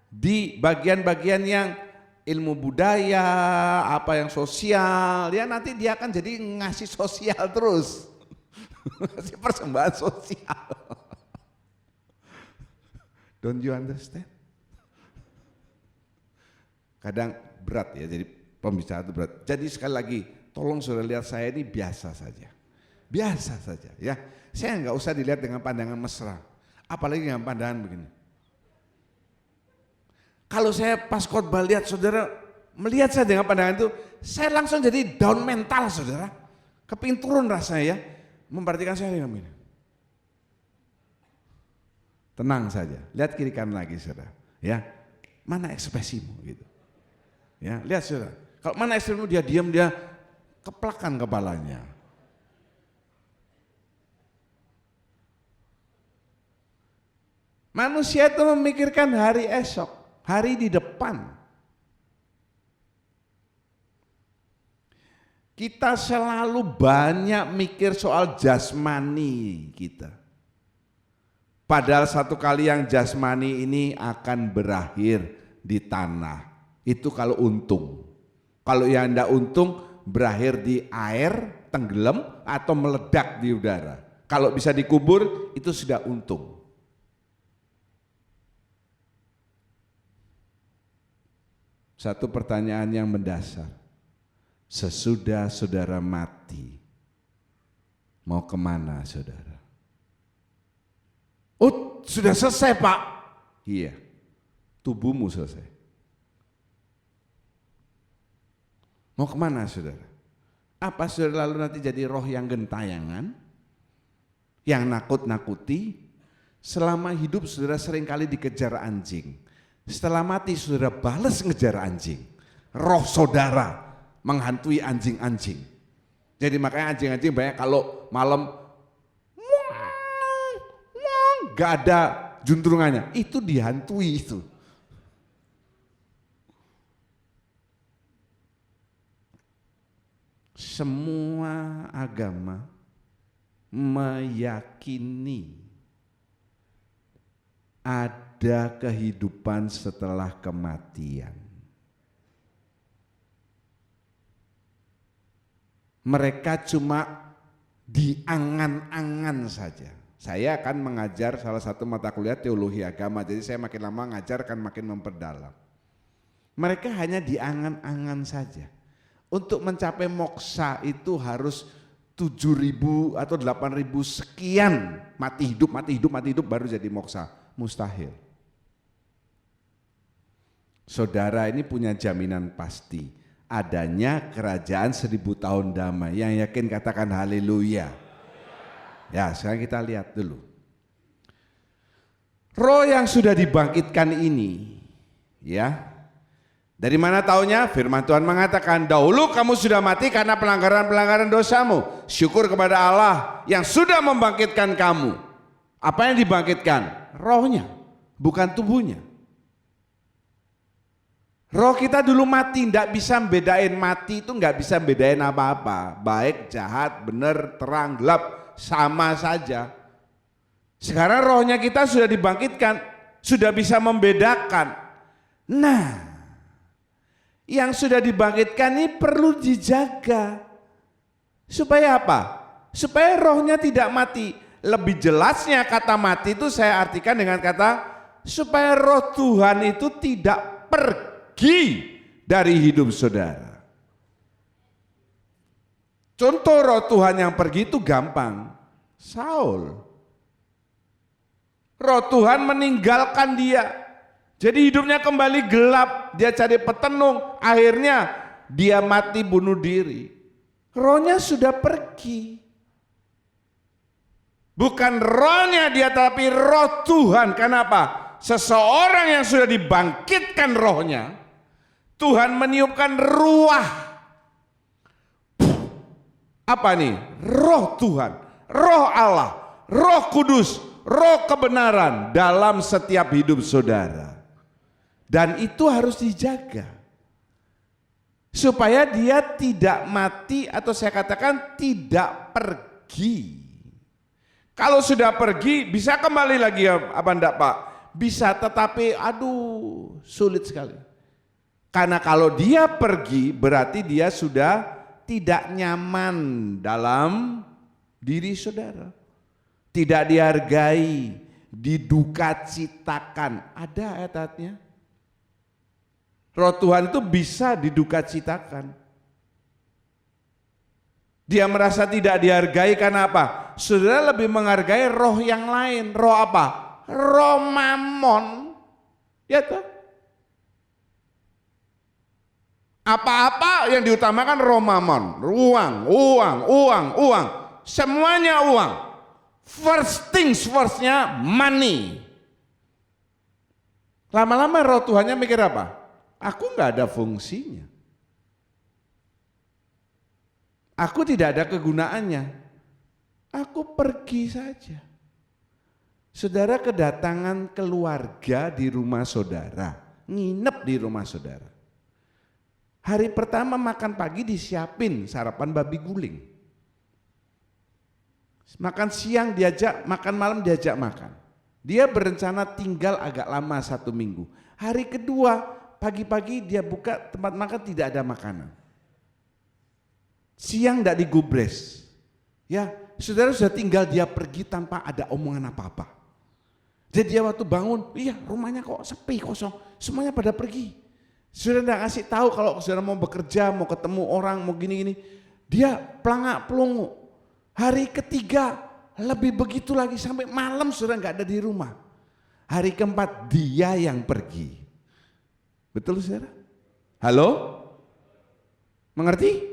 di bagian-bagian yang ilmu budaya, apa yang sosial. Ya nanti dia akan jadi ngasih sosial terus. Ngasih persembahan sosial. Don't you understand? Kadang berat ya, jadi pembicara itu berat. Jadi sekali lagi, tolong saudara lihat saya ini biasa saja. Biasa saja ya. Saya nggak usah dilihat dengan pandangan mesra. Apalagi dengan pandangan begini. Kalau saya pas khotbah lihat saudara, melihat saya dengan pandangan itu, saya langsung jadi down mental saudara. Kepingin turun rasanya ya. Memperhatikan saya dengan ini. Tenang saja, lihat kiri kanan lagi saudara. Ya, mana ekspresimu gitu. Ya, lihat saudara. Kalau mana ekspresimu dia diam, dia keplakan kepalanya. Manusia itu memikirkan hari esok, hari di depan. Kita selalu banyak mikir soal jasmani kita. Padahal satu kali yang jasmani ini akan berakhir di tanah. Itu kalau untung. Kalau yang tidak untung berakhir di air, tenggelam atau meledak di udara. Kalau bisa dikubur itu sudah untung. Satu pertanyaan yang mendasar. Sesudah saudara mati, mau kemana saudara? Oh, sudah selesai Pak. Iya, tubuhmu selesai. Mau kemana saudara? Apa saudara lalu nanti jadi roh yang gentayangan? Yang nakut-nakuti? Selama hidup saudara seringkali dikejar anjing. Setelah mati saudara balas ngejar anjing. Roh saudara menghantui anjing-anjing. Jadi makanya anjing-anjing banyak kalau malam gak ada juntrungannya, itu dihantui itu. Semua agama meyakini ada kehidupan setelah kematian. Mereka cuma diangan-angan saja. Saya akan mengajar salah satu mata kuliah teologi agama, jadi saya makin lama ngajar akan makin memperdalam. Mereka hanya diangan-angan saja. Untuk mencapai moksa itu harus 7.000 atau 8.000 sekian mati hidup baru jadi moksa. Mustahil. Saudara ini punya jaminan pasti adanya kerajaan 1000 tahun damai. Yang yakin katakan haleluya. Ya, sekarang kita lihat dulu. Roh yang sudah dibangkitkan ini, ya. Dari mana taunya? Firman Tuhan mengatakan, dahulu kamu sudah mati karena pelanggaran-pelanggaran dosamu. Syukur kepada Allah yang sudah membangkitkan kamu. Apa yang dibangkitkan? Rohnya, bukan tubuhnya. Roh kita dulu mati, tidak bisa bedain mati itu, nggak bisa bedain apa-apa. Baik, jahat, benar, terang, gelap, sama saja. Sekarang rohnya kita sudah dibangkitkan, sudah bisa membedakan. Nah, yang sudah dibangkitkan ini perlu dijaga. Supaya apa? Supaya rohnya tidak mati. Lebih jelasnya kata mati itu saya artikan dengan kata supaya roh Tuhan itu tidak pergi dari hidup saudara. Contoh roh Tuhan yang pergi itu gampang. Saul. Roh Tuhan meninggalkan dia. Jadi hidupnya kembali gelap. Dia cari petenung. Akhirnya dia mati bunuh diri. Rohnya sudah pergi. Bukan rohnya dia tapi roh Tuhan. Kenapa? Seseorang yang sudah dibangkitkan rohnya, Tuhan meniupkan ruah. Apa nih? Roh Tuhan, roh Allah, roh kudus, roh kebenaran dalam setiap hidup saudara. Dan itu harus dijaga. Supaya dia tidak mati atau saya katakan tidak pergi. Kalau sudah pergi bisa kembali lagi apa enggak Pak? Bisa, tetapi aduh sulit sekali. Karena kalau dia pergi berarti dia sudah tidak nyaman dalam diri saudara. Tidak dihargai, didukacitakan. Ada ayatnya. Roh Tuhan itu bisa didukacitakan. Dia merasa tidak dihargai karena apa? Saudara lebih menghargai roh yang lain. Roh apa? Roh mamon. Ya toh? Apa-apa yang diutamakan roh mamon. Uang. Semuanya uang. First things firstnya money. Lama-lama roh Tuhannya mikir apa? Aku nggak ada fungsinya. Aku tidak ada kegunaannya. Aku pergi saja. Saudara kedatangan keluarga di rumah saudara, nginep di rumah saudara. Hari pertama makan pagi disiapin sarapan babi guling. Makan siang diajak, makan malam diajak makan. Dia berencana tinggal agak lama 1 minggu. Hari kedua pagi-pagi dia buka tempat makan tidak ada makanan. Siang tidak digubres. Ya, saudara sudah tinggal dia pergi tanpa ada omongan apa-apa. Jadi dia waktu bangun, iya rumahnya kok sepi kosong, semuanya pada pergi. Saudara tidak kasih tahu kalau saudara mau bekerja, mau ketemu orang, mau gini-gini. Dia pelangak pelungu. Hari ketiga lebih begitu lagi sampai malam saudara nggak ada di rumah. Hari keempat dia yang pergi. Betul saudara? Halo? Mengerti?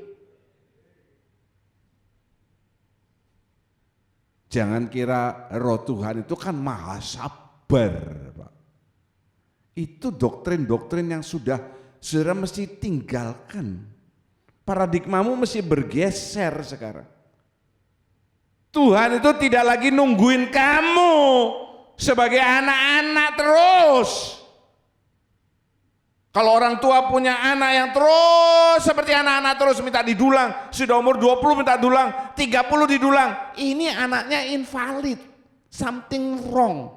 Jangan kira roh Tuhan itu kan maha sabar, Pak. Itu doktrin-doktrin yang sudah saudara mesti tinggalkan. Paradigmamu mesti bergeser sekarang. Tuhan itu tidak lagi nungguin kamu sebagai anak-anak terus. Kalau orang tua punya anak yang terus seperti anak-anak terus minta didulang, sudah umur 20 minta dulang, 30 didulang. Ini anaknya invalid, something wrong.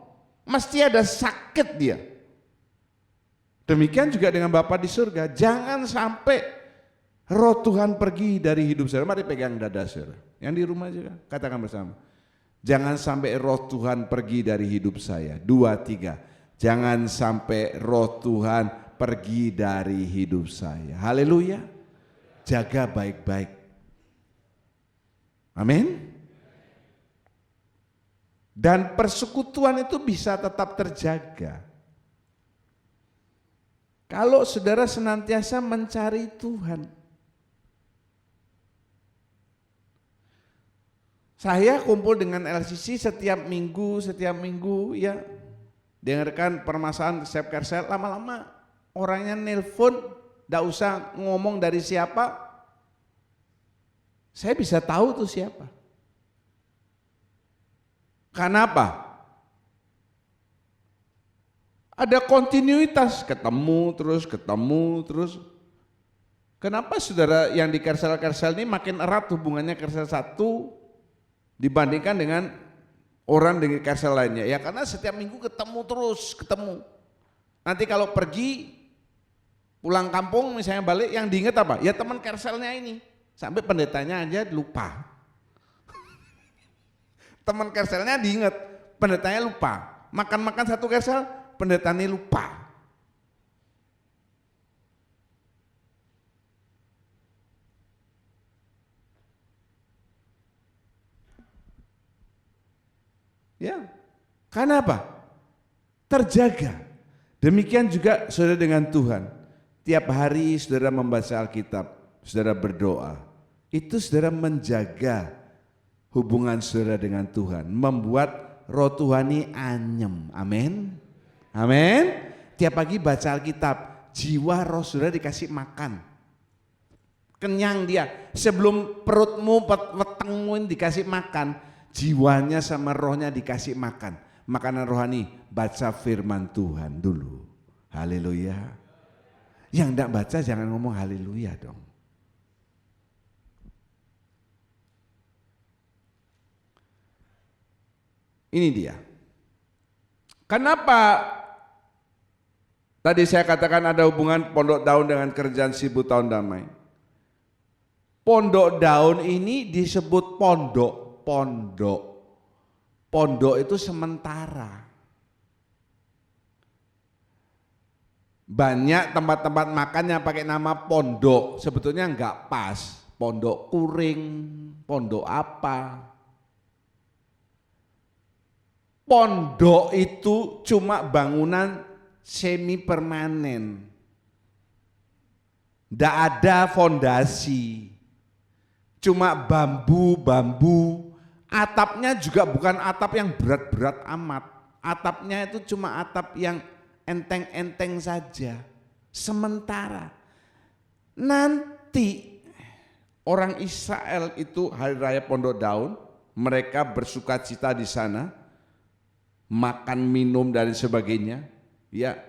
Mesti ada sakit dia. Demikian juga dengan Bapa di surga, jangan sampai roh Tuhan pergi dari hidup saudara. Mari pegang dada saudara. Yang di rumah juga, katakan bersama. Jangan sampai roh Tuhan pergi dari hidup saya. 2, 3. Jangan sampai roh Tuhan pergi dari hidup saya. Haleluya. Jaga baik-baik. Amin. Dan persekutuan itu bisa tetap terjaga. Kalau saudara senantiasa mencari Tuhan. Saya kumpul dengan LCC setiap minggu ya. Dengarkan permasalahan Sep Kersel, lama-lama orangnya nelpon, enggak usah ngomong dari siapa. Saya bisa tahu tuh siapa. Kenapa? Ada kontinuitas, ketemu terus. Kenapa saudara yang di Kersel-Kersel ini makin erat hubungannya Kersel 1 dibandingkan dengan orang di Kersel lainnya? Ya karena setiap minggu ketemu. Nanti kalau pergi pulang kampung misalnya balik, yang diingat apa? Ya teman Kerselnya ini. Sampai pendetanya aja lupa. Teman Kerselnya diingat, pendetanya lupa. Makan-makan satu Kersel, pendetanya lupa. Ya, karena apa? Terjaga. Demikian juga saudara dengan Tuhan. Tiap hari saudara membaca Alkitab, saudara berdoa. Itu saudara menjaga hubungan saudara dengan Tuhan. Membuat roh Tuhan ini anyem. Amin. Amin. Tiap pagi baca Alkitab, jiwa roh saudara dikasih makan. Kenyang dia. Sebelum perutmu, wetengmu dikasih makan, jiwanya sama rohnya dikasih makan. Makanan rohani, baca firman Tuhan dulu. Haleluya. Yang enggak baca jangan ngomong haleluya dong. Ini dia. Kenapa tadi saya katakan ada hubungan Pondok Daun dengan kerjaan 1000 tahun damai? Pondok Daun ini disebut pondok. Pondok itu sementara. Banyak tempat-tempat makan yang pakai nama pondok, sebetulnya enggak pas. Pondok Kuring, pondok apa. Pondok itu cuma bangunan semi permanen. Enggak ada fondasi. Cuma bambu. Atapnya juga bukan atap yang berat-berat amat. Atapnya itu cuma atap yang enteng-enteng saja. Sementara nanti orang Israel itu hari raya Pondok Daun, mereka bersuka cita di sana, makan minum dan sebagainya. Ya,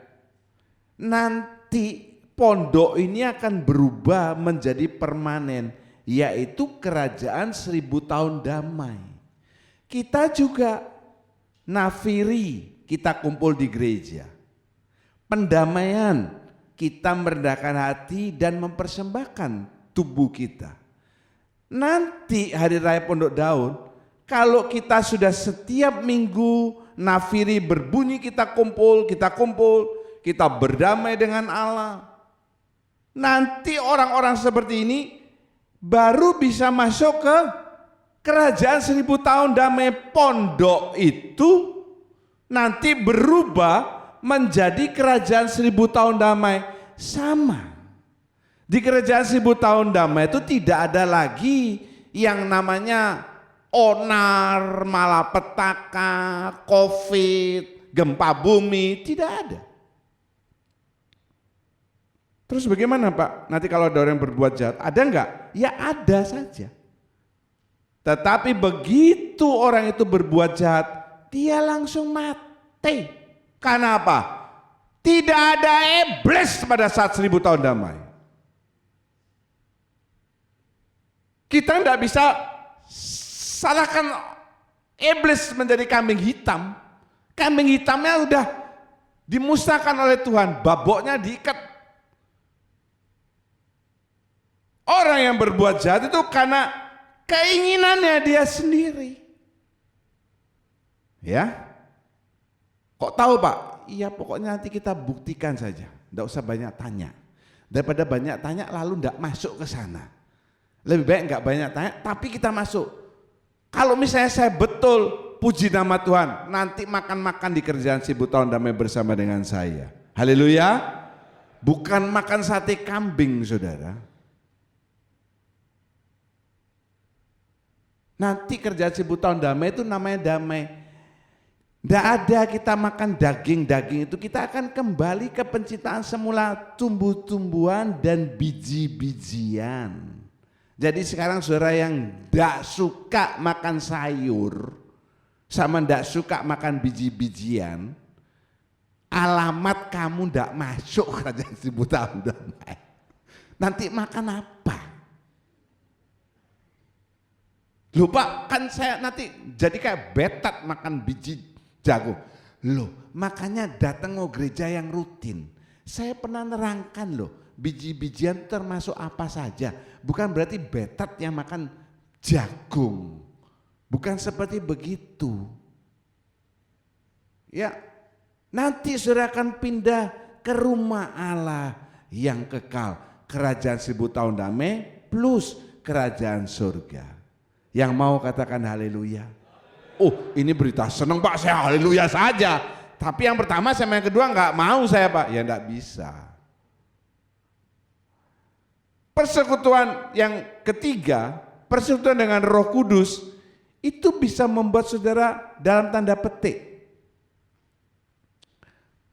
nanti pondok ini akan berubah menjadi permanen, yaitu kerajaan 1000 tahun damai. Kita juga nafiri kita kumpul di gereja. Pendamaian kita merendahkan hati dan mempersembahkan tubuh kita. Nanti hari raya Pondok Daun, kalau kita sudah setiap minggu nafiri berbunyi kita kumpul, kita berdamai dengan Allah. Nanti orang-orang seperti ini baru bisa masuk ke kerajaan 1000 tahun damai. Pondok itu nanti berubah menjadi kerajaan 1000 tahun damai. Sama. Di kerajaan 1000 tahun damai itu tidak ada lagi yang namanya onar, malapetaka, COVID, gempa bumi, tidak ada. Terus bagaimana Pak? Nanti kalau ada orang yang berbuat jahat, ada enggak? Ya ada saja. Tetapi begitu orang itu berbuat jahat, dia langsung mati. Karena apa? Tidak ada iblis pada saat 1000 tahun damai. Kita tidak bisa salahkan iblis menjadi kambing hitam. Kambing hitamnya sudah dimusnahkan oleh Tuhan, baboknya diikat. Orang yang berbuat jahat itu karena keinginannya dia sendiri. Ya? Kok tahu Pak? Iya pokoknya nanti kita buktikan saja. Tidak usah banyak tanya. Daripada banyak tanya lalu tidak masuk ke sana. Lebih baik enggak banyak tanya tapi kita masuk. Kalau misalnya saya betul, puji nama Tuhan, nanti makan-makan di kerjaan 1000 tahun damai bersama dengan saya. Haleluya. Bukan makan sate kambing saudara. Nanti kerjaan 1000 tahun damai itu namanya damai. Tidak ada kita makan daging-daging itu, kita akan kembali ke penciptaan semula, tumbuh-tumbuhan dan biji-bijian. Jadi sekarang saudara yang tidak suka makan sayur sama tidak suka makan biji-bijian, alamat kamu tidak masuk kerajaan 1000 tahun damai. Nanti makan apa? Loh Pak, kan saya nanti jadi kayak betat makan biji jagung. Loh, makanya datang ke gereja yang rutin. Saya pernah nerangkan loh, biji-bijian termasuk apa saja. Bukan berarti betat yang makan jagung. Bukan seperti begitu. Ya, nanti saudara akan pindah ke rumah Allah yang kekal. Kerajaan 1000 tahun damai plus kerajaan surga. Yang mau katakan haleluya. Oh ini berita senang Pak, saya haleluya saja. Tapi yang pertama sama yang kedua enggak mau saya Pak. Ya enggak bisa. Persekutuan yang ketiga, persekutuan dengan Roh Kudus, itu bisa membuat saudara dalam tanda petik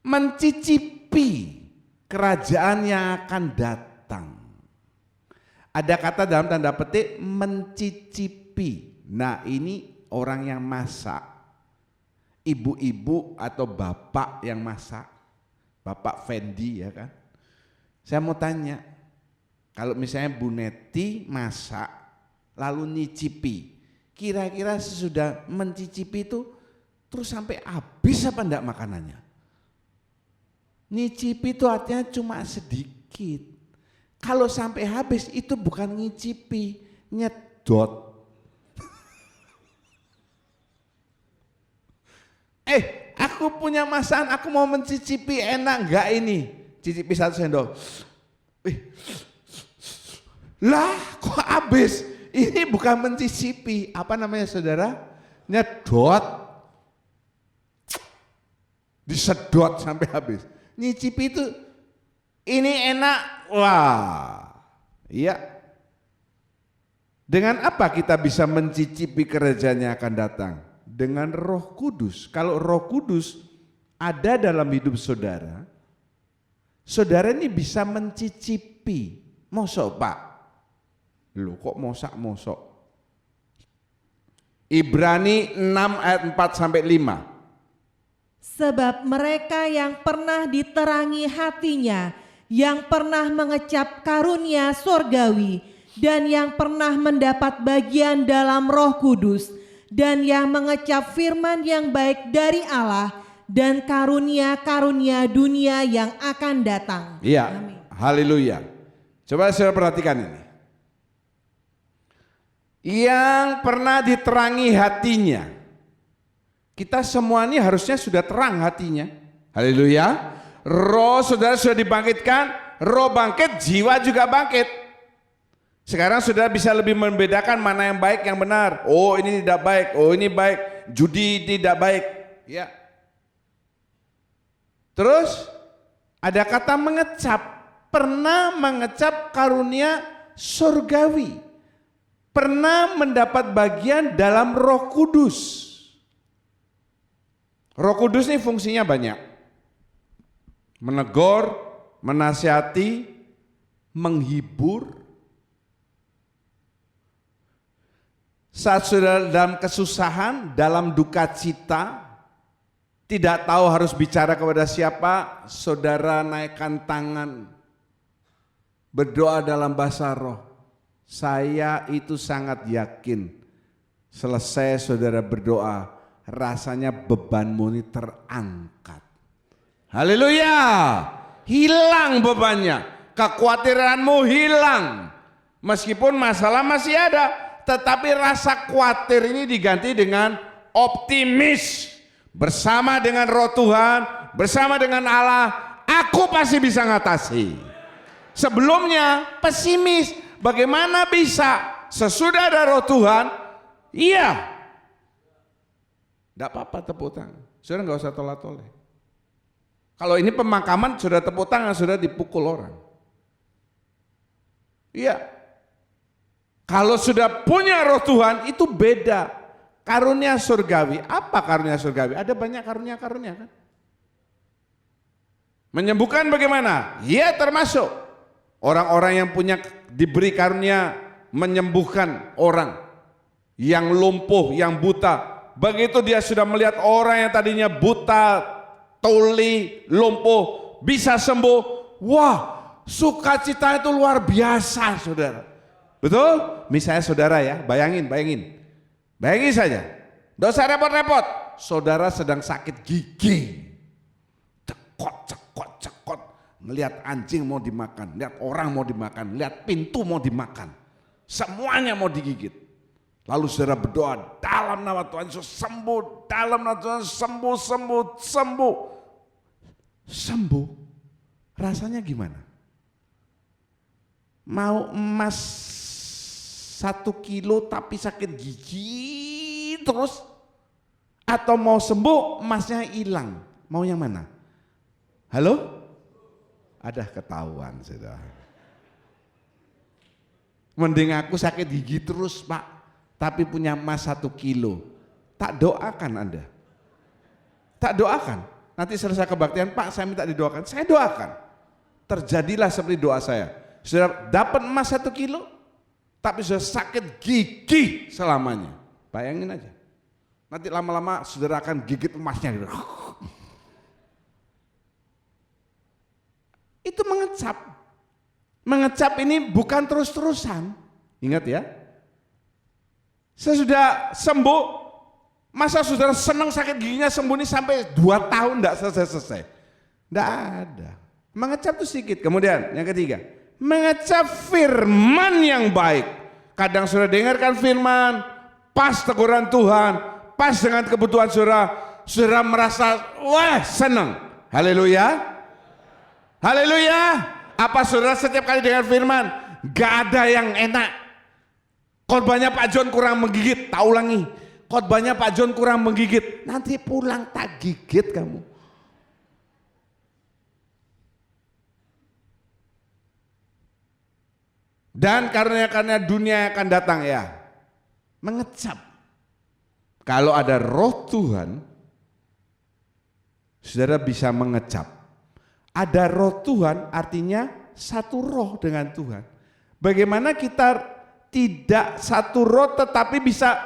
mencicipi kerajaan yang akan datang. Ada kata dalam tanda petik mencicipi. Nah ini orang yang masak, ibu-ibu atau bapak yang masak, Bapak Fendi ya kan. Saya mau tanya, kalau misalnya Bu Neti masak lalu nyicipi, kira-kira sesudah mencicipi itu terus sampai habis apa enggak makanannya? Nyicipi itu artinya cuma sedikit. Kalau sampai habis itu bukan ngicipi, nyedot. Aku punya masakan, aku mau mencicipi, enak enggak ini? Cicipi 1 sendok. Lah kok habis? Ini bukan mencicipi, apa namanya saudara? Nyedot. Disedot sampai habis. Nyicipi itu ini enak, wah, iya. Dengan apa kita bisa mencicipi kerajaan yang akan datang? Dengan Roh Kudus. Kalau Roh Kudus ada dalam hidup saudara, saudara ini bisa mencicipi. Mosok Pak? Loh kok mosok? Ibrani 6 ayat 4 sampai 5. Sebab mereka yang pernah diterangi hatinya, yang pernah mengecap karunia surgawi, dan yang pernah mendapat bagian dalam Roh Kudus, dan yang mengecap firman yang baik dari Allah dan karunia-karunia dunia yang akan datang. Iya, Amin. haleluya. Coba saudara perhatikan ini. Yang pernah diterangi hatinya. Kita semua ini harusnya sudah terang hatinya. Haleluya. Roh saudara sudah dibangkitkan, roh bangkit, jiwa juga bangkit. Sekarang saudara bisa lebih membedakan mana yang baik, yang benar. Oh ini tidak baik, oh ini baik, judi tidak baik. Ya. Terus ada kata mengecap, pernah mengecap karunia surgawi, pernah mendapat bagian dalam Roh Kudus. Roh Kudus ini fungsinya banyak, menegur, menasihati, menghibur. Saat saudara dalam kesusahan, dalam duka cita, tidak tahu harus bicara kepada siapa, saudara naikkan tangan, berdoa dalam bahasa roh. Saya itu sangat yakin, selesai saudara berdoa, rasanya bebanmu ini terangkat. Haleluya, hilang bebannya, kekhawatiranmu hilang. Meskipun masalah masih ada, tetapi rasa khawatir ini diganti dengan optimis. Bersama dengan roh Tuhan, bersama dengan Allah, aku pasti bisa ngatasi. Sebelumnya pesimis, bagaimana bisa? Sesudah ada roh Tuhan, iya. Tidak apa-apa tepuk tangan, saudara nggak usah tolak-tolak. Kalau ini pemakaman, sudah tepuk tangan, sudah dipukul orang. Iya. Kalau sudah punya roh Tuhan itu beda. Karunia surgawi. Apa karunia surgawi? Ada banyak karunia-karunia kan. Menyembuhkan bagaimana? Ya termasuk. Orang-orang yang punya diberi karunia menyembuhkan orang. Yang lumpuh, yang buta. Begitu dia sudah melihat orang yang tadinya buta, tuli, lumpuh, bisa sembuh. Wah, sukacita itu luar biasa saudara. Betul? Misalnya saudara ya, bayangin saja. Tidak usah repot-repot. Saudara sedang sakit gigi. Cekot. Ngelihat anjing mau dimakan, lihat orang mau dimakan, lihat pintu mau dimakan. Semuanya mau digigit. Lalu saudara berdoa dalam nama Tuhan Yesus sembuh, dalam nama Tuhan sembuh. Rasanya gimana? Mau emas 1 kilo tapi sakit gigi terus, atau mau sembuh emasnya hilang, mau yang mana? Halo? Ada ketahuan sudah. Mending aku sakit gigi terus pak, tapi punya emas 1 kilo. Tak doakan Anda, tak doakan. Nanti selesai kebaktian, Pak saya minta didoakan, saya doakan. Terjadilah seperti doa saya. Sudah dapat emas 1 kilo, tapi sudah sakit gigi selamanya. Bayangin aja. Nanti lama-lama saudara akan gigit emasnya. Itu mengecap. Mengecap ini bukan terus-terusan. Ingat ya. Sesudah sembuh, masa saudara senang sakit giginya sembuh ini sampai 2 tahun tidak selesai-selesai. Tidak ada. Mengecap itu sedikit. Kemudian yang ketiga, mengecap firman yang baik. Kadang saudara dengarkan firman, pas teguran Tuhan, pas dengan kebutuhan saudara merasa wah senang. Haleluya. Haleluya. Apa saudara setiap kali dengar firman, gak ada yang enak. Khotbahnya Pak John kurang menggigit, tak ulangi. Khotbahnya Pak John kurang menggigit, nanti pulang tak gigit kamu. Dan karena dunia akan datang ya, mengecap. Kalau ada roh Tuhan, saudara bisa mengecap. Ada roh Tuhan artinya satu roh dengan Tuhan. Bagaimana kita tidak satu roh tetapi bisa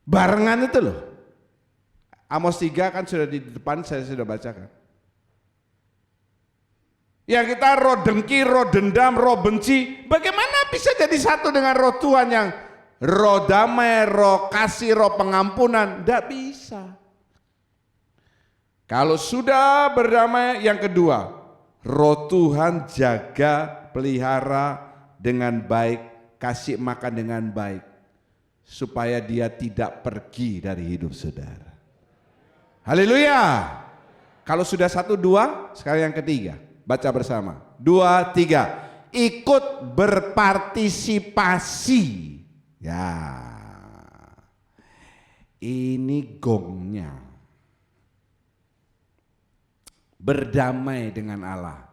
barengan itu loh. Amos 3 kan sudah di depan, saya sudah bacakan. Ya kita roh dengki, roh dendam, roh benci, bagaimana bisa jadi satu dengan roh Tuhan yang roh damai, roh kasih, roh pengampunan. Tidak bisa. Kalau sudah berdamai, yang kedua, roh Tuhan jaga, pelihara dengan baik, kasih makan dengan baik, supaya dia tidak pergi dari hidup saudara. Haleluya. Kalau sudah 1, 2, sekarang yang ketiga, baca bersama. 2, 3, ikut berpartisipasi. Ya, ini gongnya. Berdamai dengan Allah.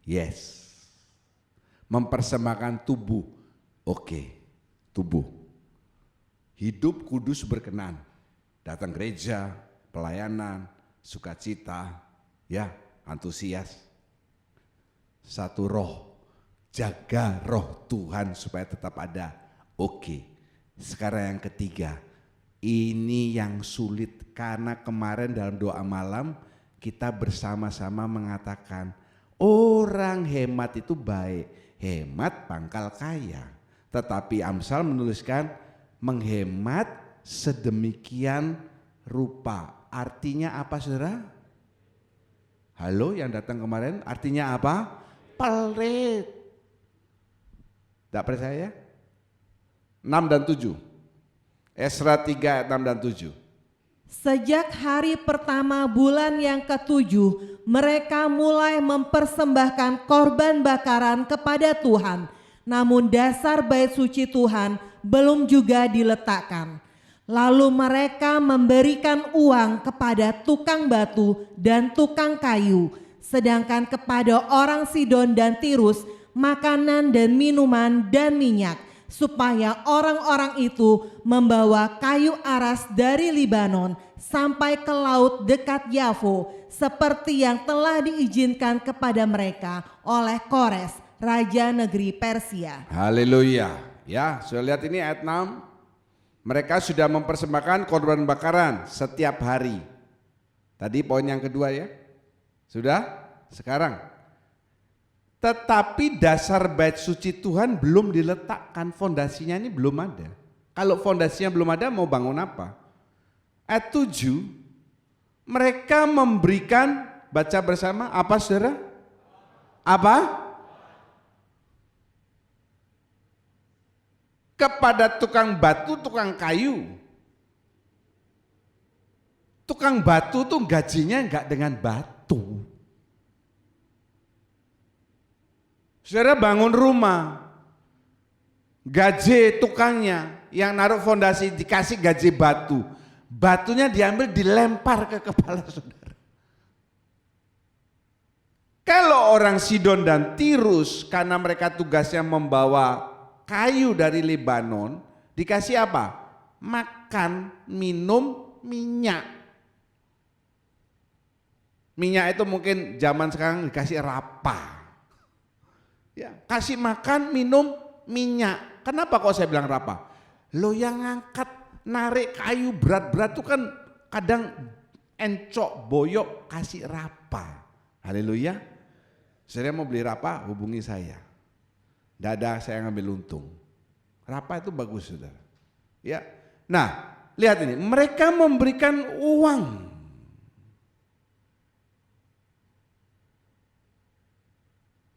Yes. Mempersembahkan tubuh. Oke, tubuh. Hidup kudus berkenan. Datang gereja, pelayanan, sukacita, ya, antusias. Satu roh, jaga roh Tuhan supaya tetap ada. Oke, sekarang yang ketiga, ini yang sulit karena kemarin dalam doa malam kita bersama-sama mengatakan orang hemat itu baik, hemat pangkal kaya. Tetapi Amsal menuliskan menghemat sedemikian rupa. Artinya apa saudara? Halo yang datang kemarin, artinya apa? Pelit. Tidak percaya? 6 dan 7. Esra 3 ayat 6 dan 7. Sejak hari pertama bulan yang ke-7, mereka mulai mempersembahkan korban bakaran kepada Tuhan. Namun dasar bait suci Tuhan belum juga diletakkan. Lalu mereka memberikan uang kepada tukang batu dan tukang kayu, sedangkan kepada orang Sidon dan Tirus makanan dan minuman dan minyak, supaya orang-orang itu membawa kayu aras dari Libanon sampai ke laut dekat Yafo, seperti yang telah diizinkan kepada mereka oleh Kores, raja negeri Persia. Haleluya. Ya, sudah lihat ini ayat 6. Mereka sudah mempersembahkan korban bakaran setiap hari. Tadi poin yang kedua ya. Sudah? Sekarang. Tetapi dasar bait suci Tuhan belum diletakkan, fondasinya ini belum ada. Kalau fondasinya belum ada mau bangun apa? Ayat 7, mereka memberikan, baca bersama, apa saudara? Apa? Kepada tukang batu, tukang kayu. Tukang batu tuh gajinya enggak dengan batu. Saudara bangun rumah, gaji tukangnya yang naruh fondasi dikasih gaji batu. Batunya diambil dilempar ke kepala saudara. Kalau orang Sidon dan Tirus karena mereka tugasnya membawa kayu dari Lebanon, dikasih apa? Makan, minum, minyak. Minyak itu mungkin zaman sekarang dikasih rapa. Ya, kasih makan, minum, minyak. Kenapa kok saya bilang rapa? Lo yang ngangkat, narik kayu berat-berat itu kan kadang encok, boyok, kasih rapa. Haleluya. Saya mau beli rapa, hubungi saya. Tidak ada saya ngambil untung. Rapa itu bagus saudara. Ya. Nah, lihat ini, mereka memberikan uang.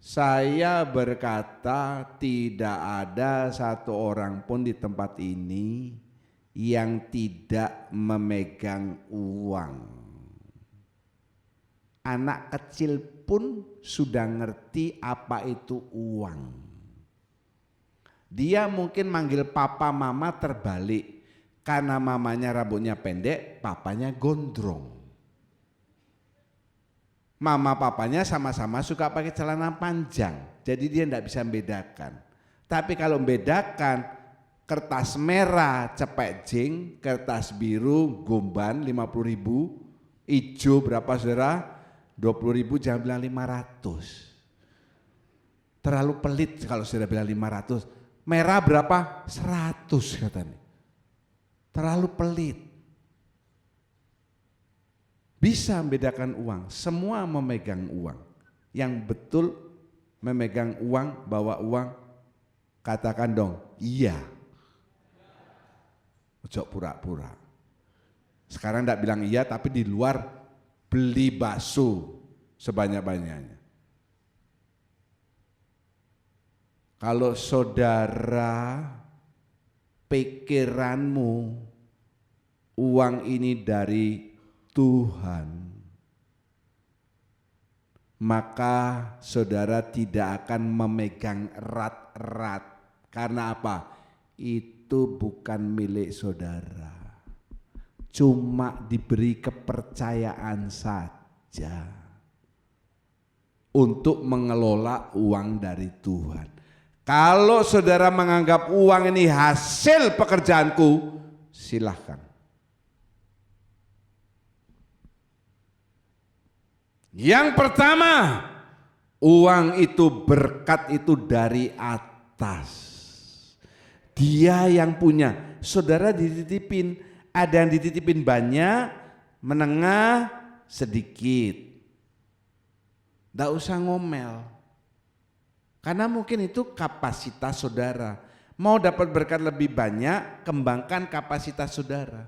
Saya berkata tidak ada satu orang pun di tempat ini yang tidak memegang uang. Anak kecil pun sudah ngerti apa itu uang. Dia mungkin manggil papa mama terbalik karena mamanya rambutnya pendek, papanya gondrong. Mama papanya sama-sama suka pakai celana panjang, jadi dia tidak bisa membedakan. Tapi kalau membedakan kertas merah cepek jing, kertas biru gomban 50.000, hijau berapa saudara? 20.000, jangan bilang 500. Terlalu pelit kalau sudah bilang 500. Merah berapa? 100 katanya. Terlalu pelit. Bisa membedakan uang, semua memegang uang. Yang betul memegang uang, bawa uang, katakan dong, iya. Ojo pura-pura. Sekarang tidak bilang iya, tapi di luar beli bakso sebanyak-banyaknya. Kalau saudara pikiranmu uang ini dari Tuhan, maka saudara tidak akan memegang erat-erat. Karena apa? Itu bukan milik saudara. Cuma diberi kepercayaan saja untuk mengelola uang dari Tuhan. Kalau saudara menganggap uang ini hasil pekerjaanku, silahkan. Yang pertama, uang itu, berkat itu dari atas. Dia yang punya. Saudara dititipin, ada yang dititipin banyak, menengah, sedikit. Tidak usah ngomel. Karena mungkin itu kapasitas saudara. Mau dapat berkat lebih banyak, kembangkan kapasitas saudara.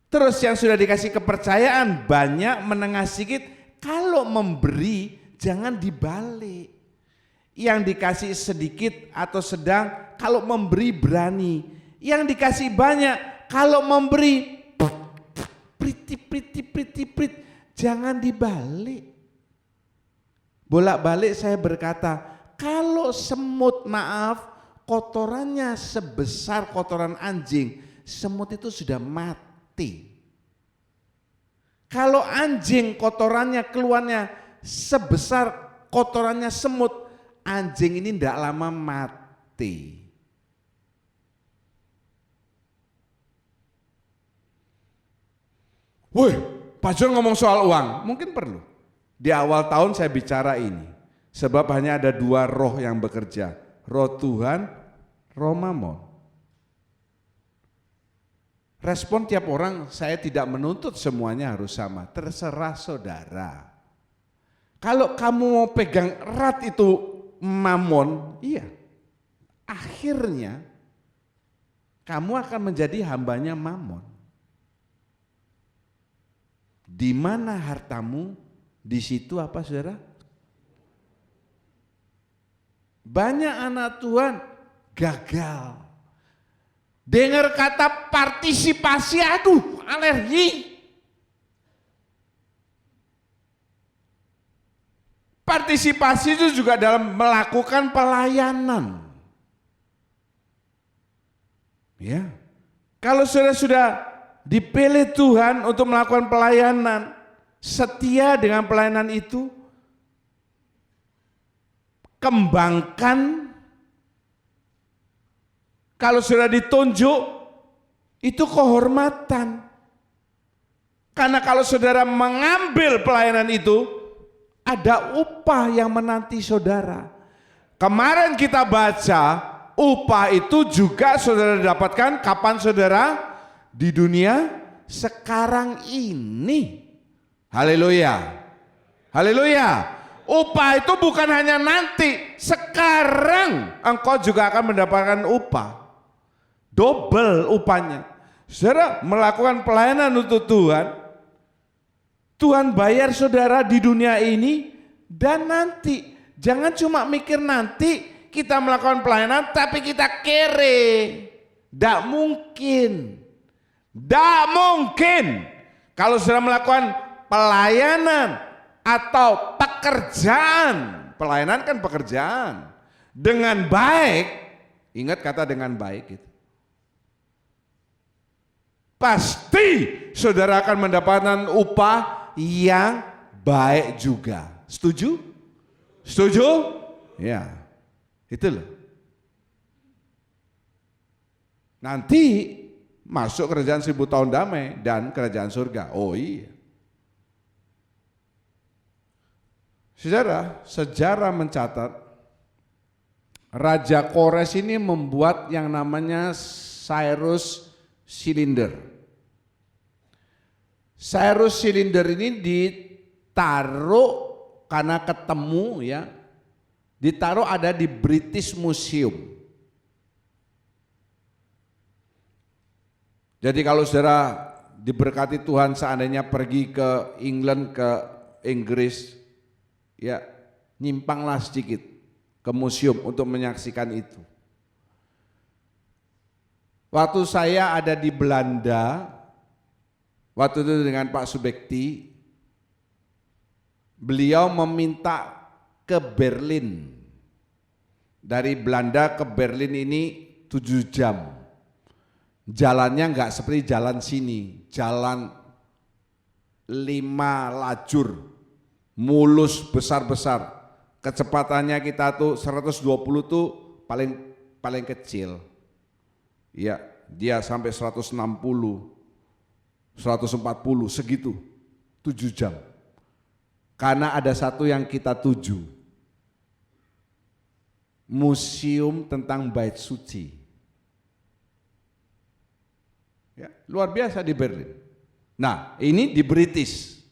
Terus yang sudah dikasih kepercayaan banyak, menengah sedikit, kalau memberi jangan dibalik. Yang dikasih sedikit atau sedang, kalau memberi berani. Yang dikasih banyak, kalau memberi prit, jangan dibalik. Bolak-balik saya berkata, kalau semut, maaf, kotorannya sebesar kotoran anjing, semut itu sudah mati. Kalau anjing kotorannya keluarnya sebesar kotorannya semut, anjing ini tidak lama mati. Woi, Pak John ngomong soal uang, mungkin perlu. Di awal tahun saya bicara ini. Sebab hanya ada dua roh yang bekerja, roh Tuhan, roh Mamon. Respon tiap orang, saya tidak menuntut semuanya harus sama, terserah saudara. Kalau kamu mau pegang erat itu Mamon, iya, akhirnya kamu akan menjadi hambanya Mamon. Di mana hartamu, di situ apa saudara? Banyak anak Tuhan gagal. Dengar kata partisipasi, aduh alergi. Partisipasi itu juga dalam melakukan pelayanan. Ya, kalau sudah dipilih Tuhan untuk melakukan pelayanan, setia dengan pelayanan itu, kembangkan. Kalau sudah ditunjuk, itu kehormatan. Karena kalau saudara mengambil pelayanan itu, ada upah yang menanti saudara. Kemarin kita baca, upah itu juga saudara dapatkan kapan saudara? Di dunia sekarang ini. Haleluya. Haleluya. Upah itu bukan hanya nanti, sekarang engkau juga akan mendapatkan upah. Double upahnya. Saudara melakukan pelayanan untuk Tuhan, Tuhan bayar saudara di dunia ini dan nanti. Jangan cuma mikir nanti kita melakukan pelayanan tapi kita kere. Tidak mungkin. Tidak mungkin. Kalau saudara melakukan pelayanan atau pekerjaan, pelayanan kan pekerjaan, dengan baik, ingat kata dengan baik itu. Pasti saudara akan mendapatkan upah yang baik juga. Setuju? Setuju? Ya, itu loh. Nanti masuk kerajaan 1000 tahun damai dan kerajaan surga. Oh iya. Saudara, sejarah mencatat Raja Kores ini membuat yang namanya Cyrus Cylinder. Cyrus Cylinder ini ditaruh karena ketemu ya, ditaruh ada di British Museum. Jadi kalau saudara diberkati Tuhan seandainya pergi ke England, ke Inggris, ya nyimpanglah sedikit ke museum untuk menyaksikan itu. Waktu saya ada di Belanda, waktu itu dengan Pak Subekti, beliau meminta ke Berlin. Dari Belanda ke Berlin ini 7 jam. Jalannya enggak seperti jalan sini, jalan 5 lajur, mulus besar-besar. Kecepatannya kita tuh 120 tuh paling kecil. Ya, dia sampai 160, 140 segitu, 7 jam. Karena ada satu yang kita tuju, museum tentang bait suci. Ya, luar biasa di Berlin. Nah, ini di British.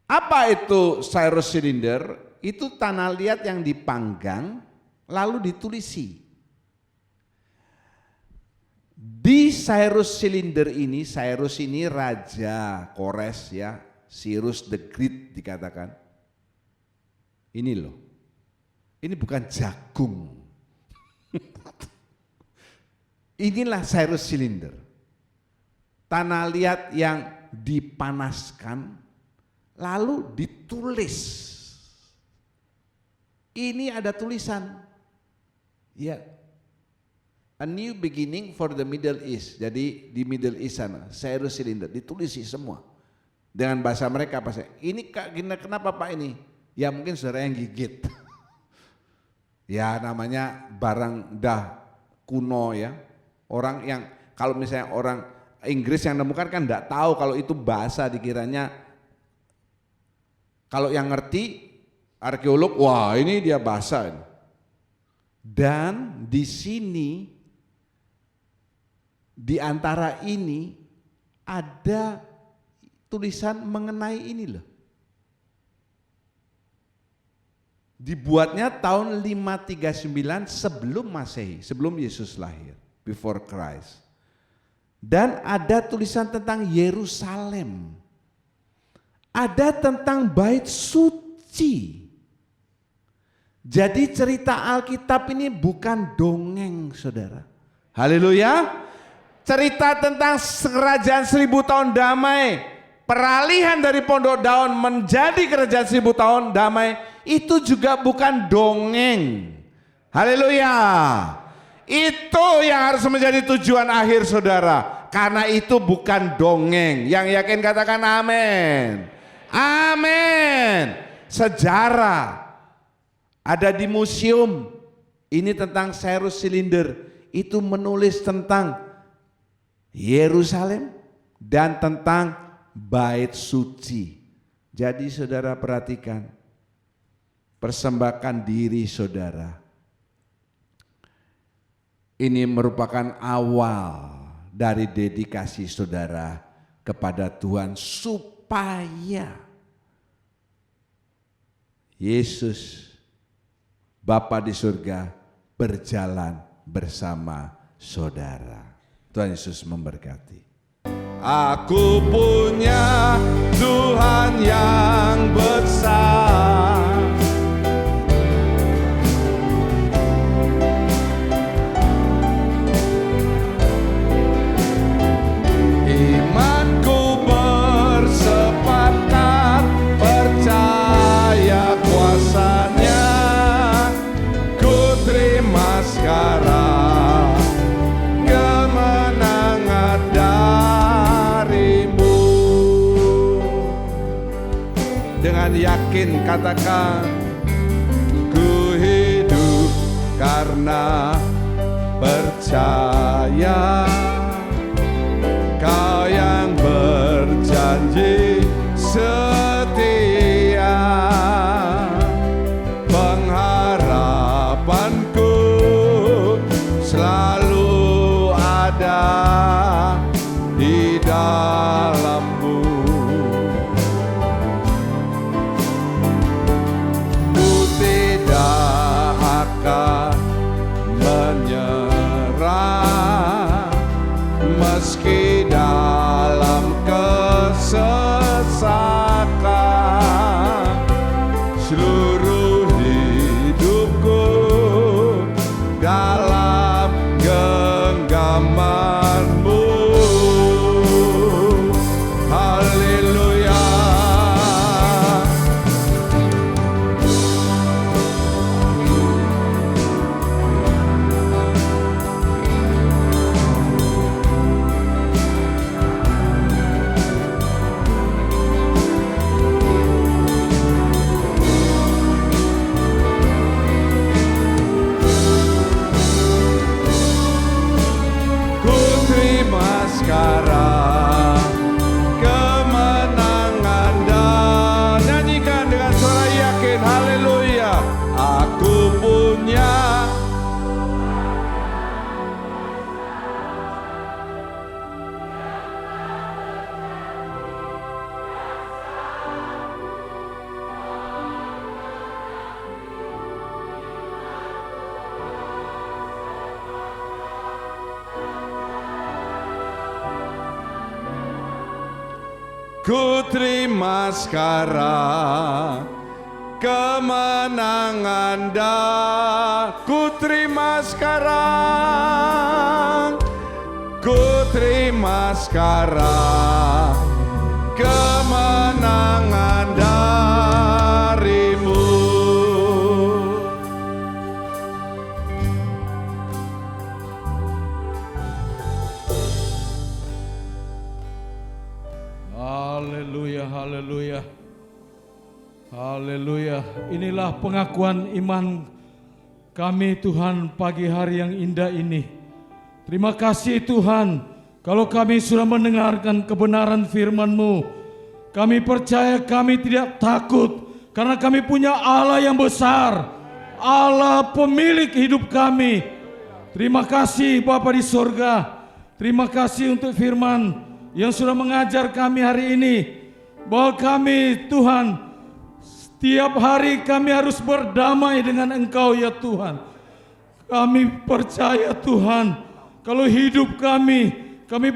Apa itu Cyrus Cylinder? Itu tanah liat yang dipanggang lalu ditulisi. Di Cyrus Cylinder ini, Cyrus ini raja Kores ya, Cyrus the Great dikatakan. Ini loh. Ini bukan jagung. Inilah Cyrus Cylinder. Tanah liat yang dipanaskan lalu ditulis. Ini ada tulisan. Ya. A new beginning for the Middle East. Jadi di Middle East sana, Cyrus Cylinder ditulisi semua. Dengan bahasa mereka apa sih? Ini kenapa Pak ini? Ya mungkin saudara yang gigit. Ya namanya barang dah kuno ya. Orang yang kalau misalnya orang Inggris yang nemukan kan enggak tahu kalau itu bahasa, dikiranya kalau yang ngerti arkeolog, wah ini dia bahasa. Dan di sini di antara ini ada tulisan mengenai ini loh. Dibuatnya tahun 539 sebelum Masehi, sebelum Yesus lahir, before Christ. Dan ada tulisan tentang Yerusalem. Ada tentang bait suci. Jadi cerita Alkitab ini bukan dongeng, saudara. Haleluya. Cerita tentang kerajaan 1000 tahun damai, peralihan dari pondok daun menjadi kerajaan 1000 tahun damai, itu juga bukan dongeng. Haleluya. Itu yang harus menjadi tujuan akhir saudara. Karena itu bukan dongeng. Yang yakin katakan amin. Amin. Sejarah ada di museum. Ini tentang Cyrus Cylinder. Itu menulis tentang Yerusalem dan tentang bait suci. Jadi saudara perhatikan, persembahkan diri saudara. Ini merupakan awal dari dedikasi saudara kepada Tuhan supaya Yesus Bapa di surga berjalan bersama saudara. Tuhan Yesus memberkati. Aku punya Tuhan yang besar. Imanku bersepakat percaya kuasanya. Ku terima sekarang kemenangan darimu. Dengan yakin katakan, ku hidup karena percaya. Kau yang berjanji setia, pengharapanku selalu ada di dalammu. Ku tidak akan menyerah meski Ku terima sekarang kemenangan ku terima sekarang, ku terima sekarang kemenangan darimu. Haleluya, haleluya, haleluya. Inilah pengakuan iman kami Tuhan pagi hari yang indah ini. Terima kasih Tuhan, kalau kami sudah mendengarkan kebenaran firman-Mu. Kami percaya kami tidak takut, karena kami punya Allah yang besar, Allah pemilik hidup kami. Terima kasih Bapa di surga. Terima kasih untuk firman yang sudah mengajar kami hari ini, bahwa kami Tuhan, setiap hari kami harus berdamai dengan Engkau ya Tuhan. Kami percaya Tuhan, kalau hidup kami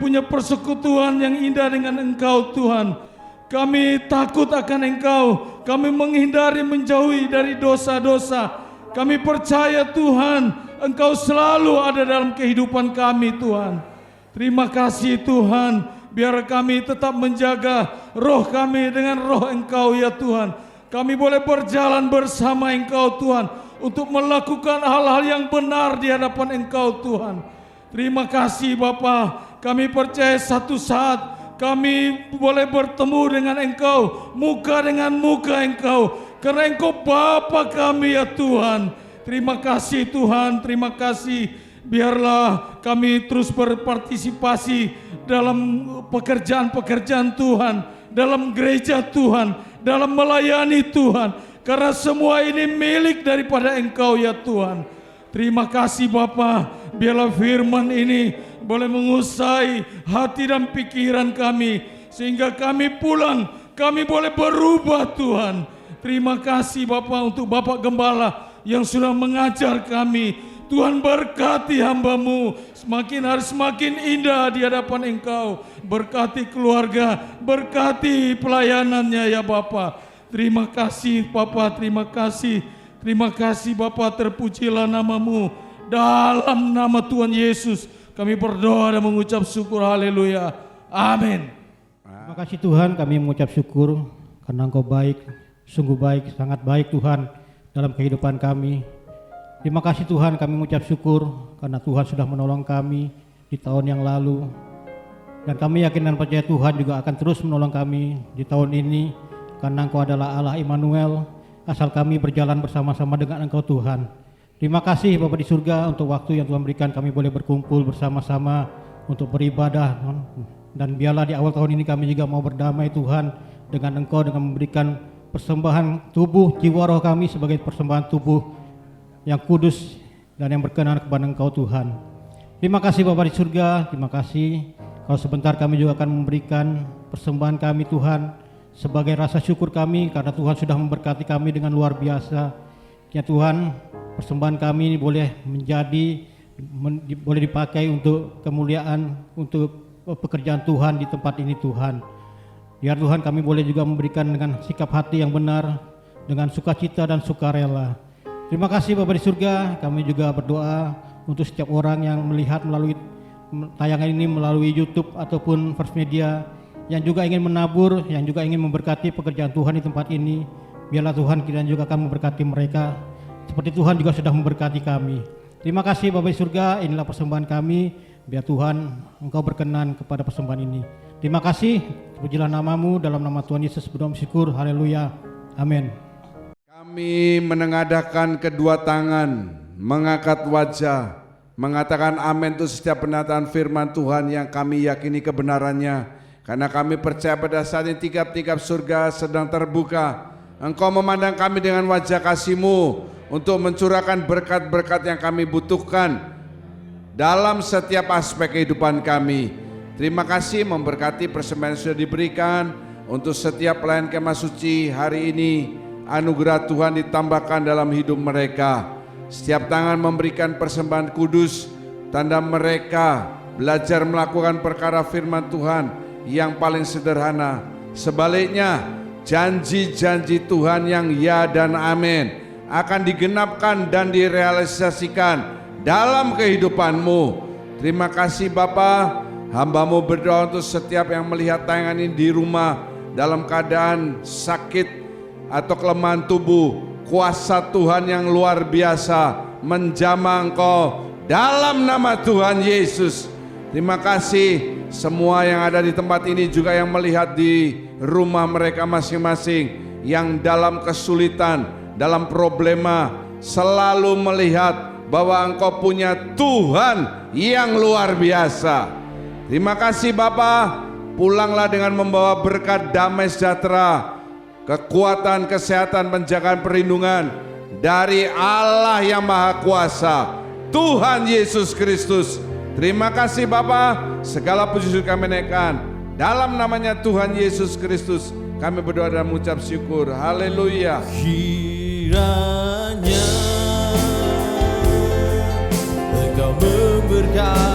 punya persekutuan yang indah dengan Engkau Tuhan. Kami takut akan Engkau, kami menghindari menjauhi dari dosa-dosa. Kami percaya Tuhan, Engkau selalu ada dalam kehidupan kami Tuhan. Terima kasih Tuhan. Biar kami tetap menjaga roh kami dengan roh Engkau ya Tuhan. Kami boleh berjalan bersama Engkau Tuhan, untuk melakukan hal-hal yang benar di hadapan Engkau Tuhan. Terima kasih Bapa. Kami percaya satu saat kami boleh bertemu dengan Engkau, muka dengan muka Engkau, karena Engkau Bapa kami ya Tuhan. Terima kasih Tuhan, terima kasih. Biarlah kami terus berpartisipasi dalam pekerjaan-pekerjaan Tuhan, dalam gereja Tuhan, dalam melayani Tuhan, karena semua ini milik daripada Engkau ya Tuhan. Terima kasih Bapa. Biarlah firman ini boleh mengusai hati dan pikiran kami, sehingga kami pulang, kami boleh berubah Tuhan. Terima kasih Bapa untuk Bapak Gembala yang sudah mengajar kami. Tuhan berkati hamba-Mu, semakin hari semakin indah di hadapan Engkau. Berkati keluarga, berkati pelayanannya ya Bapa. Terima kasih Bapa, terima kasih. Terima kasih Bapa, terpujilah nama-Mu. Dalam nama Tuhan Yesus kami berdoa dan mengucap syukur, haleluya, amin. Terima kasih Tuhan, kami mengucap syukur karena Engkau baik, sungguh baik, sangat baik Tuhan dalam kehidupan kami. Terima kasih Tuhan, kami mengucap syukur karena Tuhan sudah menolong kami di tahun yang lalu. Dan kami yakin dan percaya Tuhan juga akan terus menolong kami di tahun ini, karena Engkau adalah Allah Immanuel, asal kami berjalan bersama-sama dengan Engkau Tuhan. Terima kasih Bapa di surga untuk waktu yang Tuhan berikan kami boleh berkumpul bersama-sama untuk beribadah. Dan biarlah di awal tahun ini kami juga mau berdamai Tuhan dengan Engkau, dengan memberikan persembahan tubuh, jiwa, roh kami sebagai persembahan tubuh yang kudus dan yang berkenan kepada Engkau Tuhan. Terima kasih Bapa di surga, terima kasih. Kalau sebentar kami juga akan memberikan persembahan kami Tuhan sebagai rasa syukur kami karena Tuhan sudah memberkati kami dengan luar biasa. Ya Tuhan, persembahan kami ini boleh boleh dipakai untuk kemuliaan, untuk pekerjaan Tuhan di tempat ini Tuhan. Biar Tuhan kami boleh juga memberikan dengan sikap hati yang benar, dengan sukacita dan sukarela. Terima kasih Bapa di surga, kami juga berdoa untuk setiap orang yang melihat melalui tayangan ini melalui YouTube ataupun First Media, yang juga ingin menabur, yang juga ingin memberkati pekerjaan Tuhan di tempat ini. Biarlah Tuhan kiranya juga akan memberkati mereka, seperti Tuhan juga sudah memberkati kami. Terima kasih Bapa di surga, inilah persembahan kami. Biar Tuhan Engkau berkenan kepada persembahan ini. Terima kasih, pujilah nama-Mu, dalam nama Tuhan Yesus berdoa syukur, haleluya, amin. Kami menengadahkan kedua tangan, mengangkat wajah, mengatakan amin untuk setiap penataan firman Tuhan yang kami yakini kebenarannya. Karena kami percaya pada saat ini tingkap-tingkap surga sedang terbuka. Engkau memandang kami dengan wajah kasih-Mu untuk mencurahkan berkat-berkat yang kami butuhkan dalam setiap aspek kehidupan kami. Terima kasih memberkati persembahan yang sudah diberikan untuk setiap pelayan kemah suci hari ini. Anugerah Tuhan ditambahkan dalam hidup mereka. Setiap tangan memberikan persembahan kudus, tanda mereka belajar melakukan perkara firman Tuhan yang paling sederhana. Sebaliknya, janji-janji Tuhan yang ya dan amin akan digenapkan dan direalisasikan dalam kehidupanmu. Terima kasih Bapa. Hamba-Mu berdoa untuk setiap yang melihat tayangan ini di rumah dalam keadaan sakit atau kelemahan tubuh. Kuasa Tuhan yang luar biasa menjamah engkau dalam nama Tuhan Yesus. Terima kasih semua yang ada di tempat ini, juga yang melihat di rumah mereka masing-masing, yang dalam kesulitan, dalam problema, selalu melihat bahwa engkau punya Tuhan yang luar biasa. Terima kasih Bapa. Pulanglah dengan membawa berkat damai sejahtera, kekuatan, kesehatan, penjagaan, perlindungan dari Allah yang Maha Kuasa, Tuhan Yesus Kristus. Terima kasih Bapa, segala puji syukur kami naikkan dalam namanya Tuhan Yesus Kristus. Kami berdoa dan mengucap syukur. Haleluya. Kiranya Engkau memberkati